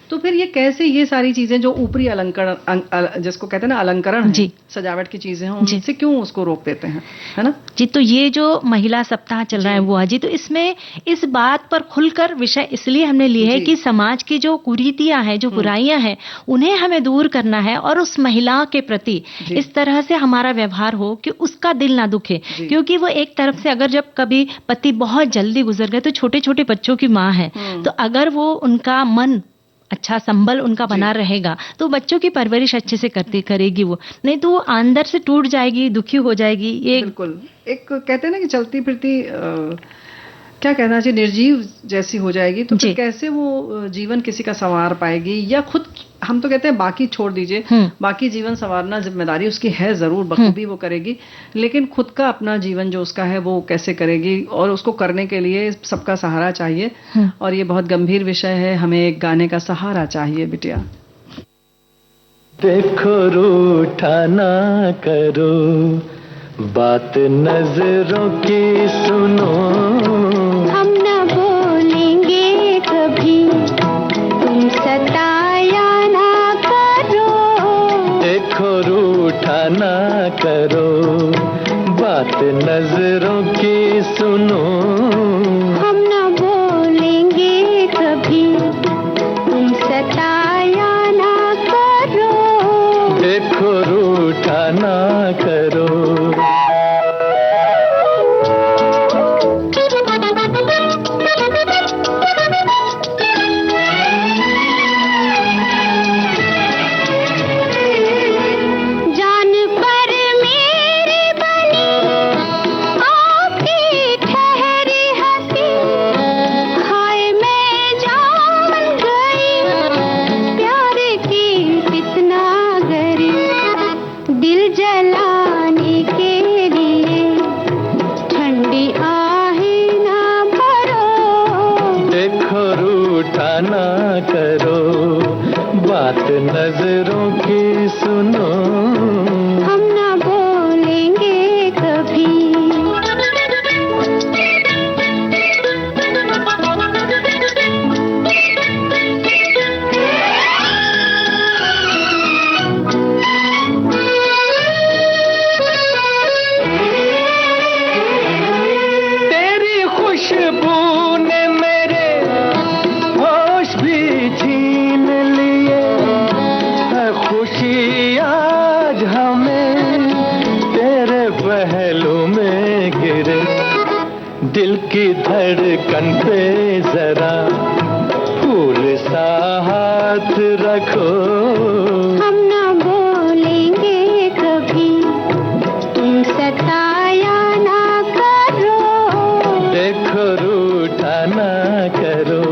तो फिर ये कैसे ये सारी चीजें जो ऊपरी अलंकरण जिसको कहते हैं ना अलंकरण है, सजावट की चीजें हैं, उनसे क्यों उसको रोक देते हैं, है ना जी। तो ये जो महिला सप्ताह चल रहा है बुआ जी, तो इसमें इस बात पर खुलकर विषय इसलिए हमने लिए है कि समाज की जो कुरीतियां हैं, जो बुराइयां हैं, उन्हें हमें दूर करना है, और उस महिला के प्रति इस तरह से हमारा व्यवहार हो कि उसका दिल ना दुखे। क्योंकि वो एक तरफ से अगर जब कभी पति बहुत जल्दी गुजर गए, तो छोटे छोटे बच्चों की माँ है, तो अगर वो उनका मन अच्छा संबल उनका बना रहेगा तो बच्चों की परवरिश अच्छे से करेगी वो, नहीं तो वो अंदर से टूट जाएगी, दुखी हो जाएगी। ये बिल्कुल एक कहते हैं ना कि चलती फिरती क्या कहना चाहिए, निर्जीव जैसी हो जाएगी। तो फिर कैसे वो जीवन किसी का संवार पाएगी, या खुद हम तो कहते हैं बाकी छोड़ दीजिए, बाकी जीवन संवारना जिम्मेदारी उसकी है जरूर, बखूबी वो करेगी, लेकिन खुद का अपना जीवन जो उसका है वो कैसे करेगी, और उसको करने के लिए सबका सहारा चाहिए। और ये बहुत गंभीर विषय है, हमें एक गाने का सहारा चाहिए बिटिया। देखो रूठा ना करो, बात नजरों की सुनो, हम न बोलेंगे कभी, तुम सताया ना करो। देखो रूठा ना करो, बात नजरों की सुनो, हम न बोलेंगे कभी, तुम सताया ना करो। देखो रूठा ना करो। दिल जलाने के सुनो, हम ना बोलेंगे कभी। तेरी खुशबू ने मेरे होश भी छीन लिए, है खुशी आज हमें तेरे पहलू में गिरे, दिल की धड़कन पे जरा फूल सा हाथ रखो, हम ना बोलेंगे कभी, तुम सताया ना करो, देखो रूठा ना करो।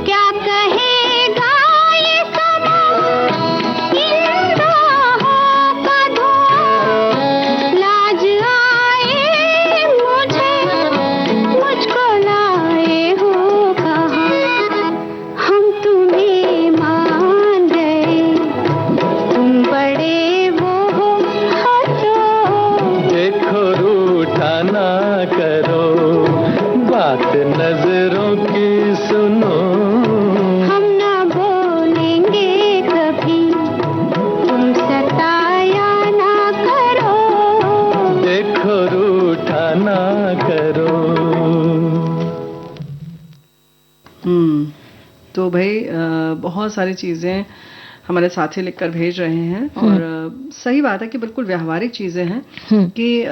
क्या कहेगा ये समा, इन राहों का धुआं, लाज आए मुझे, मुझको लाए हो कहाँ, हम तुम्हें मान गए, तुम बड़े वो हो हटो, देखो रूठा ना करो, बात नजरों की सुनो, हम ना बोलेंगे कभी, तुम सताया ना करो, देखो रूठा ना करो। तो भाई बहुत सारी चीज़ें हमारे साथी लिखकर भेज रहे हैं और सही बात है कि बिल्कुल व्यवहारिक चीज़ें हैं कि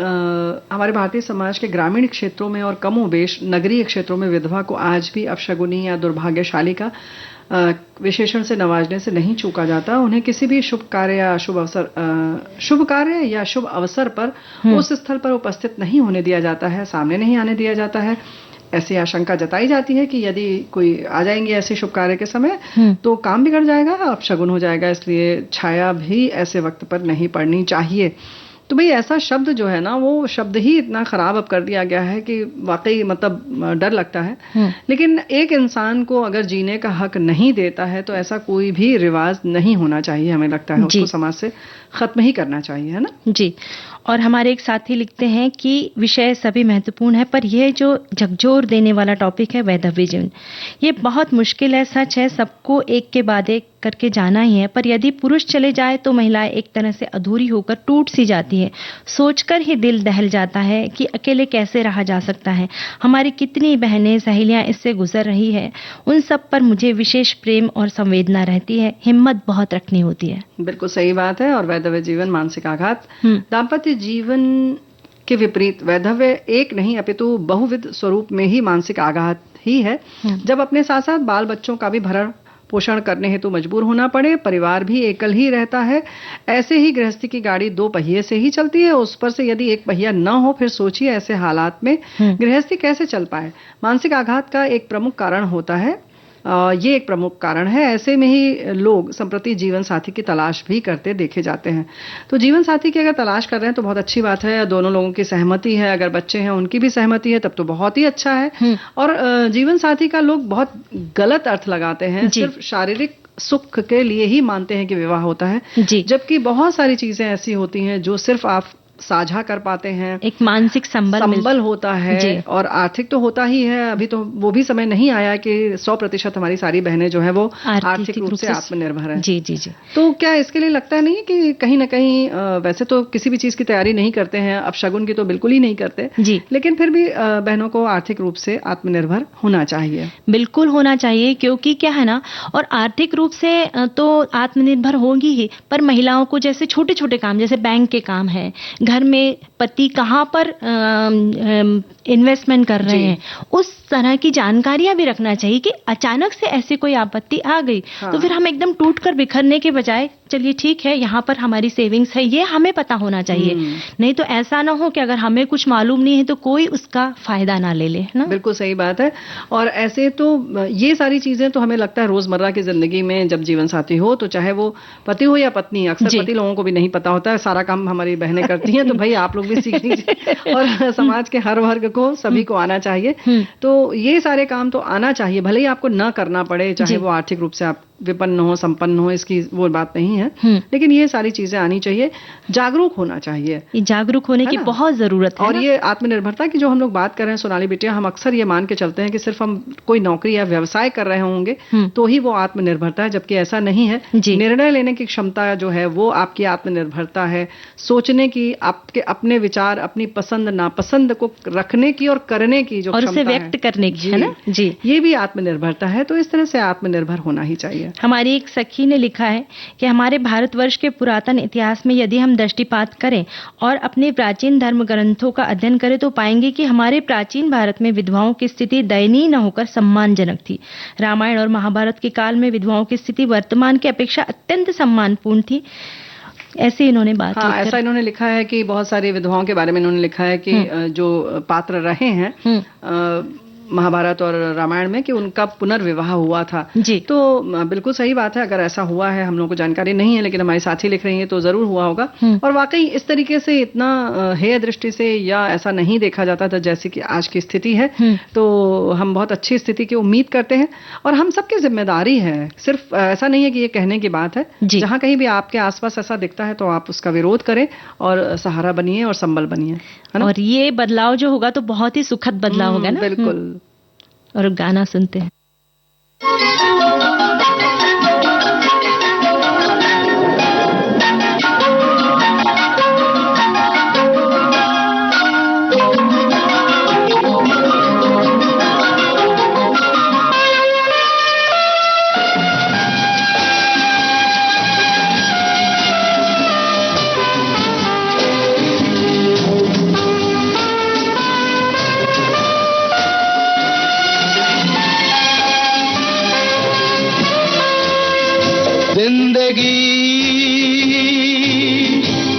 हमारे भारतीय समाज के ग्रामीण क्षेत्रों में और कमोबेश नगरीय क्षेत्रों में विधवा को आज भी अपशगुनी या दुर्भाग्यशाली का विशेषण से नवाजने से नहीं चूका जाता। उन्हें किसी भी शुभ कार्य या शुभ अवसर पर उस स्थल पर उपस्थित नहीं होने दिया जाता है, सामने नहीं आने दिया जाता है। ऐसी आशंका जताई जाती है कि यदि कोई आ जाएंगे ऐसे शुभ कार्य के समय तो काम बिगड़ जाएगा, अपशगुन हो जाएगा, इसलिए छाया भी ऐसे वक्त पर नहीं पड़नी चाहिए। तो भाई ऐसा शब्द जो है ना, वो शब्द ही इतना खराब अब कर दिया गया है कि वाकई मतलब डर लगता है। लेकिन एक इंसान को अगर जीने का हक नहीं देता है तो ऐसा कोई भी रिवाज नहीं होना चाहिए, हमें लगता है उसको समाज से खत्म ही करना चाहिए, है ना जी। और हमारे एक साथी लिखते हैं कि विषय सभी महत्वपूर्ण है, पर यह जो झकझोर देने वाला टॉपिक है वैधव्य जीवन, ये बहुत मुश्किल है। सच है, सबको एक के बाद एक करके जाना ही है, पर यदि पुरुष चले जाए तो महिलाएं एक तरह से अधूरी होकर टूट सी जाती है। सोचकर ही दिल दहल जाता है कि अकेले कैसे रहा जा सकता है। हमारी कितनी बहनें सहेलियां इससे गुजर रही है, उन सब पर मुझे विशेष प्रेम और संवेदना रहती है। हिम्मत बहुत रखनी होती है। बिल्कुल सही बात है। और वैधव्य जीवन मानसिक आघात, दाम्पत्य जीवन के विपरीत वैधव्य एक नहीं अपितु बहुविध स्वरूप में ही मानसिक आघात ही है। जब अपने साथ साथ बाल बच्चों का भी भरण पोषण करने हेतु मजबूर होना पड़े, परिवार भी एकल ही रहता है, ऐसे ही गृहस्थी की गाड़ी दो पहिए से ही चलती है, उस पर से यदि एक पहिया न हो, फिर सोचिए ऐसे हालात में गृहस्थी कैसे चल पाए। मानसिक आघात का एक प्रमुख कारण होता है, ये एक प्रमुख कारण है। ऐसे में ही लोग संप्रति जीवन साथी की तलाश भी करते देखे जाते हैं। तो जीवन साथी की अगर तलाश कर रहे हैं तो बहुत अच्छी बात है, दोनों लोगों की सहमति है, अगर बच्चे हैं उनकी भी सहमति है तब तो बहुत ही अच्छा है। और जीवन साथी का लोग बहुत गलत अर्थ लगाते हैं, सिर्फ शारीरिक सुख के लिए ही मानते हैं कि विवाह होता है, जबकि बहुत सारी चीजें ऐसी होती हैं जो सिर्फ आप साझा कर पाते हैं। एक मानसिक संबल होता है और आर्थिक तो होता ही है। अभी तो वो भी समय नहीं आया कि 100% हमारी सारी बहनें जो है वो आर्थिक रूप से आत्मनिर्भर है। जी जी जी। तो क्या इसके लिए लगता नहीं कि कहीं ना कहीं वैसे तो किसी भी चीज की तैयारी नहीं करते हैं, अपशगुन की तो बिल्कुल ही नहीं करते जी, लेकिन फिर भी बहनों को आर्थिक रूप से आत्मनिर्भर होना चाहिए। बिल्कुल होना चाहिए, क्योंकि क्या है ना, और आर्थिक रूप से तो आत्मनिर्भर होगी ही, पर महिलाओं को जैसे छोटे छोटे काम, जैसे बैंक के काम है, घर में पति कहाँ पर इन्वेस्टमेंट कर रहे हैं, उस तरह की जानकारियां भी रखना चाहिए कि अचानक से ऐसी कोई आपत्ति आ गई तो फिर हम एकदम टूट कर बिखरने के बजाय चलिए ठीक है यहाँ पर हमारी सेविंग्स है, ये हमें पता होना चाहिए। नहीं तो ऐसा ना हो कि अगर हमें कुछ मालूम नहीं है तो कोई उसका फायदा ना ले ले, ना। बिल्कुल सही बात है। और ऐसे तो ये सारी चीजें तो हमें लगता है रोजमर्रा की जिंदगी में जब जीवन साथी हो, तो चाहे वो पति हो या पत्नी, अक्सर पति लोगों को भी नहीं पता होता है, सारा काम हमारी बहनें करती हैं, तो भाई आप लोग भी सीख लीजिए और समाज के हर वर्ग को, सभी को आना चाहिए। तो ये सारे काम तो आना चाहिए, भले ही आपको ना करना पड़े, चाहे वो आर्थिक रूप से आप विपन्न हो, संपन्न हो, इसकी वो बात नहीं है, लेकिन ये सारी चीजें आनी चाहिए, जागरूक होना चाहिए। जागरूक होने की बहुत जरूरत है। और ये आत्मनिर्भरता की जो हम लोग बात कर रहे हैं सोनाली बिटिया, हम अक्सर ये मान के चलते हैं कि सिर्फ हम कोई नौकरी या व्यवसाय कर रहे होंगे तो ही वो आत्मनिर्भरता है, जबकि ऐसा नहीं है। निर्णय लेने की क्षमता जो है वो आपकी आत्मनिर्भरता है, सोचने की, आपके अपने विचार, अपनी पसंद नापसंद को रखने की और करने की जो क्षमता है, उसे व्यक्त करने की, है ना जी, ये भी आत्मनिर्भरता है। तो इस तरह से आत्मनिर्भर होना ही चाहिए। हमारी एक सखी ने लिखा है कि हमारे भारतवर्ष के पुरातन इतिहास में यदि हम दृष्टिपात करें और अपने प्राचीन धर्म ग्रंथों का अध्ययन करें तो पाएंगे कि हमारे प्राचीन भारत में विधवाओं की स्थिति दयनीय न होकर सम्मानजनक थी। रामायण और महाभारत के काल में विधवाओं की स्थिति वर्तमान की अपेक्षा अत्यंत सम्मानपूर्ण थी। ऐसे इन्होंने बात ऐसा इन्होंने लिखा है कि बहुत सारी विधवाओं के बारे में इन्होंने लिखा है कि जो पात्र रहे हैं महाभारत और रामायण में, कि उनका पुनर्विवाह हुआ था जी। तो बिल्कुल सही बात है, अगर ऐसा हुआ है, हम लोगों को जानकारी नहीं है लेकिन हमारी साथी लिख रही है तो जरूर हुआ होगा। और वाकई इस तरीके से इतना हेय दृष्टि से या ऐसा नहीं देखा जाता था जैसे कि आज की स्थिति है। तो हम बहुत अच्छी स्थिति की उम्मीद करते हैं और हम सबकी जिम्मेदारी है, सिर्फ ऐसा नहीं है कि ये कहने की बात है। जहां कहीं भी आपके आसपास ऐसा दिखता है तो आप उसका विरोध करें और सहारा बनिए और संबल बनिए, है ना। और ये बदलाव जो होगा तो बहुत ही सुखद बदलाव होगा ना। बिल्कुल। और गाना सुनते हैं।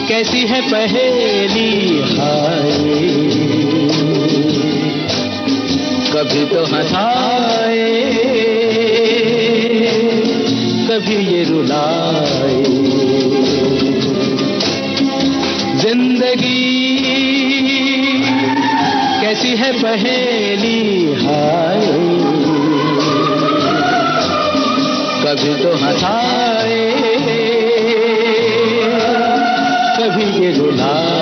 कैसी है पहेली हाय, कभी तो हंसाए कभी ये रुलाए। जिंदगी कैसी है पहेली हाय, कभी तो हंसाए कभी ये रुलाए।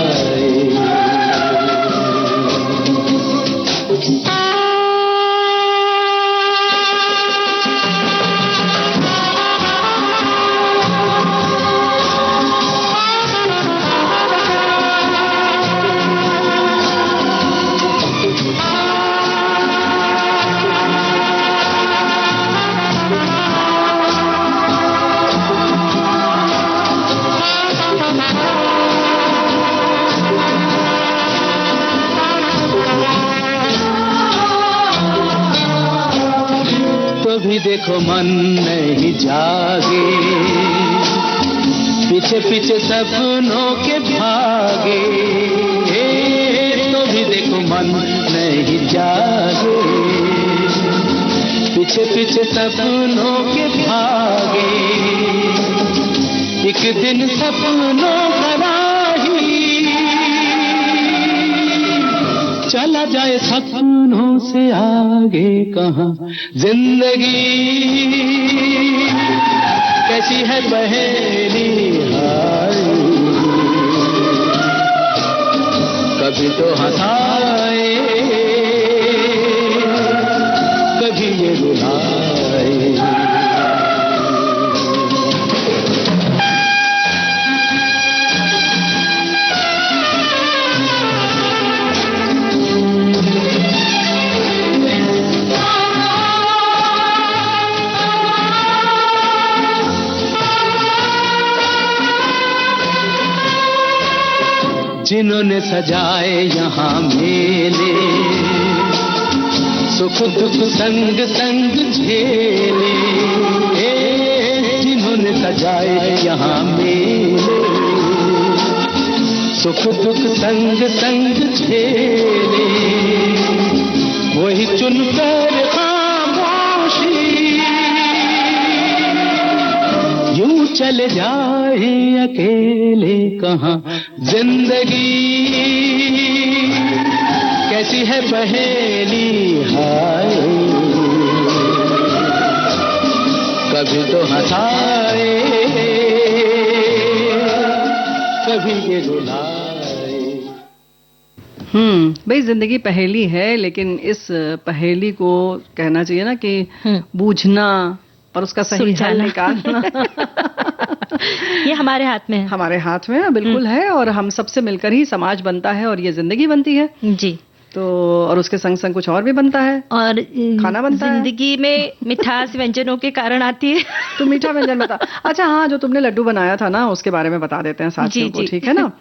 भी देखो मन नहीं जागे, पीछे पीछे सपनों के भागे। तो भी देखो मन नहीं जागे, पीछे पीछे सपनों के भागे। एक दिन सपनों का राही चला जाए सपनों से आगे कहाँ। जिंदगी कैसी है पहेली हाय, कभी तो हंसाए कभी ये रुलाए। जिन्होंने जिन्होंने सजाए यहाँ मेले, सुख दुख संग संग झेले, जिन्होंने सजाए यहाँ मेले, सुख दुख संग संग झेले, वही चुनकर खामोशी यूं चले जाए अकेले कहाँ। जिंदगी कैसी है पहेली हाय, कभी तो हंसाए कभी ये रुलाए। भाई जिंदगी पहेली है, लेकिन इस पहेली को कहना चाहिए ना कि बूझना और उसका सही हल निकालना ये हमारे हाथ में है। हमारे हाथ में बिल्कुल है, और हम सबसे मिलकर ही समाज बनता है और ये जिंदगी बनती है जी। तो और उसके संग संग कुछ और भी बनता है, और खाना बनता है। जिंदगी में मिठास व्यंजनों के कारण आती है। तो मीठा व्यंजन बता। अच्छा हाँ, जो तुमने लड्डू बनाया था ना, उसके बारे में बता देते हैं साथियों को, ठीक है ना।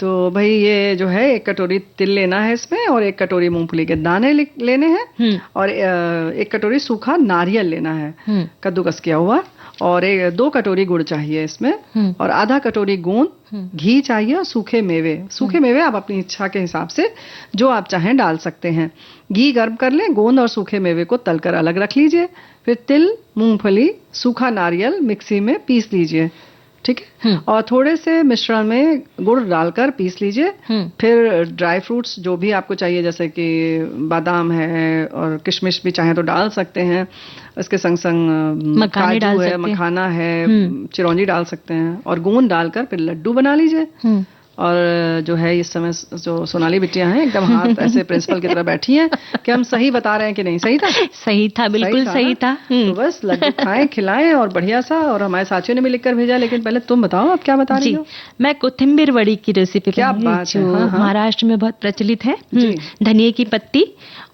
तो भाई ये जो है 1 कटोरी तिल लेना है इसमें, और 1 कटोरी मूंगफली के दाने लेने हैं, और 1 कटोरी सूखा नारियल लेना है कद्दूकस किया हुआ, और 2 कटोरी गुड़ चाहिए इसमें, और आधा कटोरी गोंद घी चाहिए, और सूखे मेवे। सूखे मेवे आप अपनी इच्छा के हिसाब से जो आप चाहें डाल सकते हैं। घी गर्म कर लें, गोंद और सूखे मेवे को तलकर अलग रख लीजिए, फिर तिल, मूंगफली, सूखा नारियल मिक्सी में पीस लीजिए, ठीक है। और थोड़े से मिश्रण में गुड़ डालकर पीस लीजिए। फिर ड्राई फ्रूट्स जो भी आपको चाहिए, जैसे कि बादाम है और किशमिश भी चाहे तो डाल सकते हैं, इसके संग संग काजू है, मखाना है, चिरौंजी डाल सकते हैं, और गोंद डालकर फिर लड्डू बना लीजिए। और जो है इस समय जो सोनाली बिटिया हैं एकदम हाथ ऐसे प्रिंसिपल की तरह बैठी हैं कि हम सही बता रहे हैं कि नहीं। सही था? सही था, बिल्कुल सही था। तो बस लड्डू खाएं, खिलाएं और बढ़िया सा। और हमारे साथियों ने भी लिखकर भेजा, लेकिन पहले तुम बताओ आप क्या बता रही हो। मैं कोथिंबीर वड़ी की रेसिपी क्या बात है, महाराष्ट्र में बहुत प्रचलित है। धनिये की पत्ती,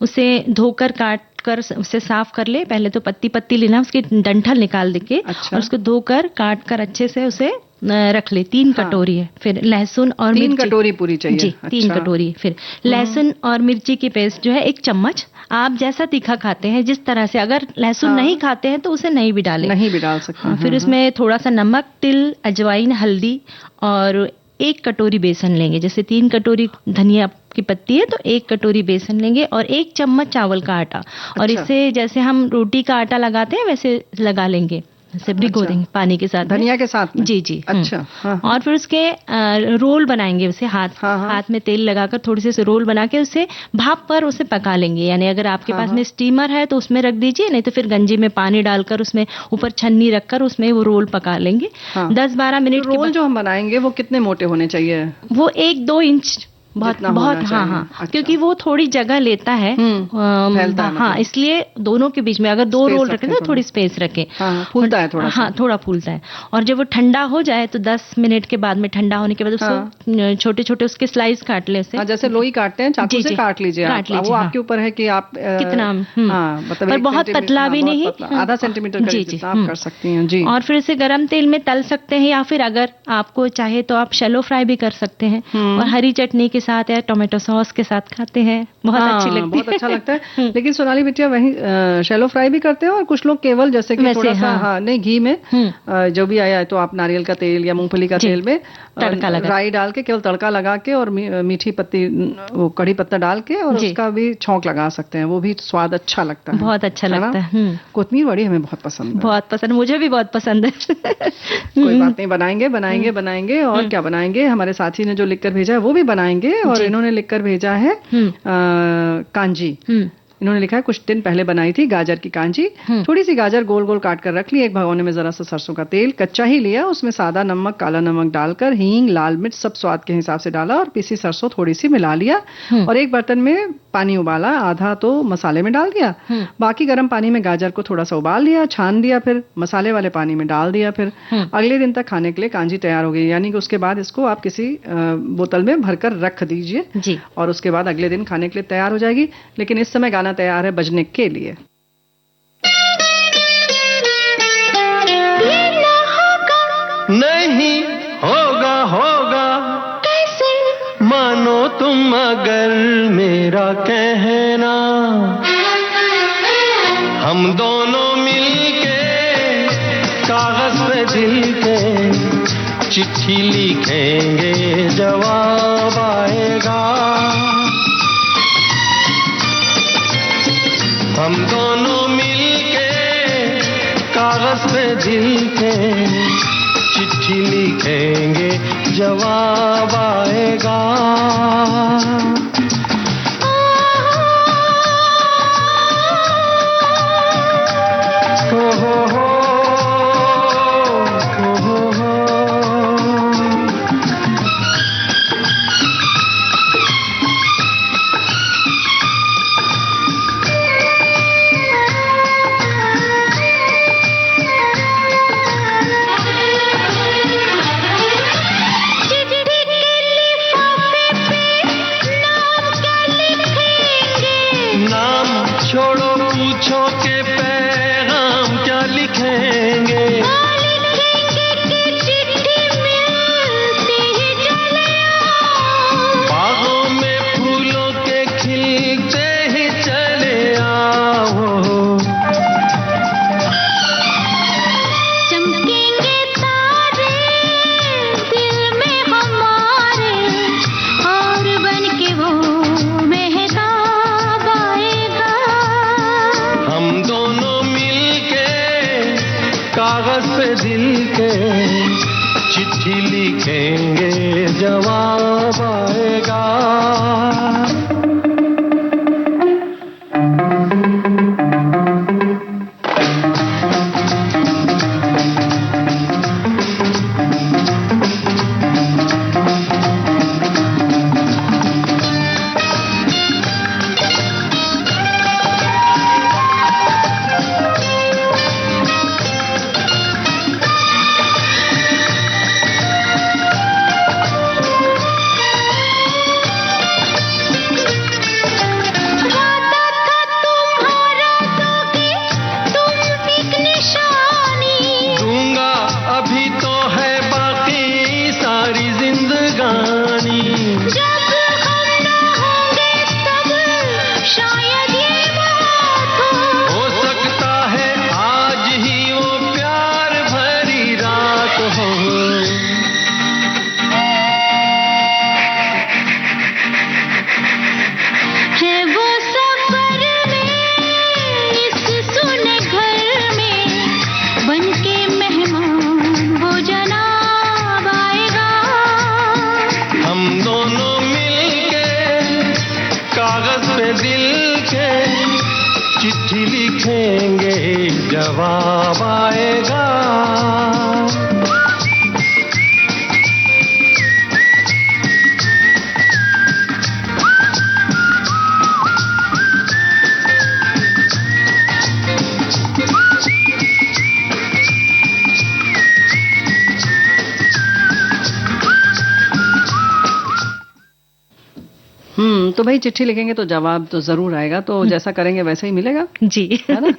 उसे धोकर काट कर उसे साफ कर ले। पहले तो पत्ती पत्ती लेना, उसकी डंठल निकाल देके, और उसको धोकर काट कर अच्छे से उसे रख ले। 3 कटोरी है। फिर लहसुन और 3 कटोरी पूरी चाहिए जी। 3 कटोरी। फिर लहसुन और मिर्ची की पेस्ट जो है 1 चम्मच। आप जैसा तीखा खाते हैं जिस तरह से, अगर लहसुन नहीं खाते हैं तो उसे नहीं भी डालें, नहीं भी डाल सकते। फिर उसमें थोड़ा सा नमक, तिल, अजवाइन, हल्दी, और 1 कटोरी बेसन लेंगे। जैसे 3 कटोरी धनिया की पत्ती है तो 1 कटोरी बेसन लेंगे, और 1 चम्मच चावल का आटा। और इससे जैसे हम रोटी का आटा लगाते हैं वैसे लगा लेंगे, से भिगो देंगे पानी के साथ, धनिया के साथ में। जी। अच्छा। और फिर उसके रोल बनाएंगे, उसे हाथ में तेल लगाकर थोड़ी से रोल बना के उसे भाप पर उसे पका लेंगे। यानी अगर आपके पास में स्टीमर है तो उसमें रख दीजिए, नहीं तो फिर गंजी में पानी डालकर उसमें ऊपर छन्नी रखकर उसमें वो रोल पका लेंगे। 10-12 मिनट। रोल जो हम बनाएंगे वो कितने मोटे होने चाहिए? वो 1-2 इंच बहुत। हाँ। अच्छा। क्योंकि वो थोड़ी जगह लेता है, फैलता है। हाँ, इसलिए दोनों के बीच में अगर 2 रोल रखें तो थोड़ी स्पेस रखें। फूलता है थोड़ा। हाँ, थोड़ा फूलता है। और जब वो ठंडा हो जाए तो 10 मिनट के बाद में, ठंडा होने के बाद उसको छोटे छोटे उसके स्लाइस काट ले। जैसे लोई काटते हैं, चाकू से काट लीजिए। वो आपके ऊपर है कि आप कितना, मतलब बहुत पतला भी नहीं, आधा सेंटीमीटर आप कर सकती हैं जी। और फिर इसे गरम तेल में तल सकते हैं, या फिर अगर आपको चाहे तो आप शैलो फ्राई भी कर सकते हैं, और हरी चटनी के साथ या टोमेटो सॉस के साथ खाते हैं, बहुत अच्छी लगती है। बहुत अच्छा लगता है। लेकिन सोनाली बिटिया वही शैलो फ्राई भी करते हैं, और कुछ लोग केवल जैसे कि थोड़ा सा नहीं घी में जो भी आया है, तो आप नारियल का तेल या मूंगफली का तेल में तड़का लगा, राई डाल के केवल तड़का लगा के, और मीठी पत्ती, वो कड़ी पत्ता डाल के, और उसका भी छौंक लगा सकते हैं। वो भी स्वाद अच्छा लगता है, बहुत अच्छा लगता है। कोथिमीर वड़ी हमें बहुत पसंद है, बहुत पसंद, मुझे भी बहुत पसंद है। कोई बात नहीं, बनाएंगे। और क्या बनाएंगे, हमारे साथी ने जो लिखकर भेजा है वो भी बनाएंगे। और इन्होंने लिखकर भेजा है कांजी। इन्होंने लिखा है कुछ दिन पहले बनाई थी गाजर की कांजी। थोड़ी सी गाजर गोल गोल काट कर रख ली। एक भगोने में जरा सा सरसों का तेल कच्चा ही लिया, उसमें सादा नमक, काला नमक डालकर, हींग, लाल मिर्च सब स्वाद के हिसाब से डाला, और पीसी सरसों थोड़ी सी मिला लिया, और एक बर्तन में पानी उबाला, आधा तो मसाले में डाल दिया, बाकी गर्म पानी में गाजर को थोड़ा सा उबाल लिया, छान दिया, फिर मसाले वाले पानी में डाल दिया। फिर अगले दिन तक खाने के लिए कांजी तैयार हो गई। यानी कि उसके बाद इसको आप किसी बोतल में भरकर रख दीजिए, और उसके बाद अगले दिन खाने के लिए तैयार हो जाएगी। लेकिन इस समय गाना तैयार है बजने के लिए। नहीं होगा कैसे मान मगर मेरा कहना, हम दोनों मिलके कागज पे दिल के चिट्ठी लिखेंगे, जवाब आएगा। हम दोनों मिलके कागज पे दिल के चिट्ठी लिखेंगे, जवाब आएगा। छोड़ो पूछो के पैगाम क्या लिखेंगे, चिट्ठी मिलती ही चले आओ, बागों में फूलों के खिलते ही चले आओ। चमकेंगे तारे दिल में हमारे, और बन के वो मेहताब आएगा। हम दोनों मिलके कागज पे दिल के चिट्ठी लिखेंगे, जवाब आएगा। चिट्ठी लिखेंगे, जवाब आएगा। तो भाई चिट्ठी लिखेंगे तो जवाब तो जरूर आएगा, तो जैसा करेंगे वैसा ही मिलेगा जी, है ना?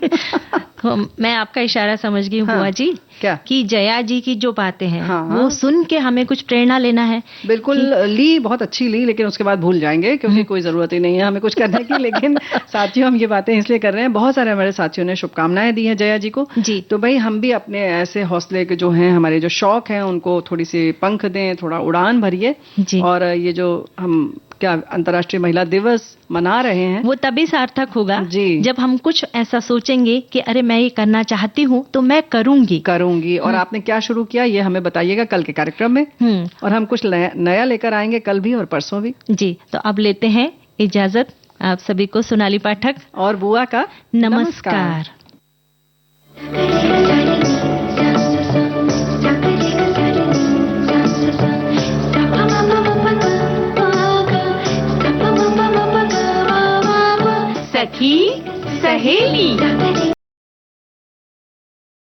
मैं आपका इशारा समझ गई हूँ बुआ जी, क्या कि जया जी की जो बातें हैं हाँ, वो सुन के हमें कुछ प्रेरणा लेना है। बिल्कुल ली, बहुत अच्छी ली, लेकिन उसके बाद भूल जाएंगे क्योंकि कोई जरूरत ही नहीं है हमें कुछ करने की। लेकिन साथियों, हम ये बातें इसलिए कर रहे हैं, बहुत सारे हमारे साथियों ने शुभकामनाएं दी हैं जया जी को जी। तो भाई हम भी अपने ऐसे हौसले के जो हैं, हमारे जो शौक हैं, उनको थोड़ी सी पंख दें, थोड़ा उड़ान भरिए। और ये जो हम क्या अंतर्राष्ट्रीय महिला दिवस मना रहे हैं, वो तभी सार्थक होगा जी, जब हम कुछ ऐसा सोचेंगे कि अरे मैं ये करना चाहती हूँ तो मैं करूंगी। और आपने क्या शुरू किया ये हमें बताइएगा कल के कार्यक्रम में, और हम कुछ नया लेकर आएंगे कल भी और परसों भी। जी, तो अब लेते हैं इजाजत आप सभी को। सोनाली पाठक और बुआ का नमस्कार। सखी सहेली।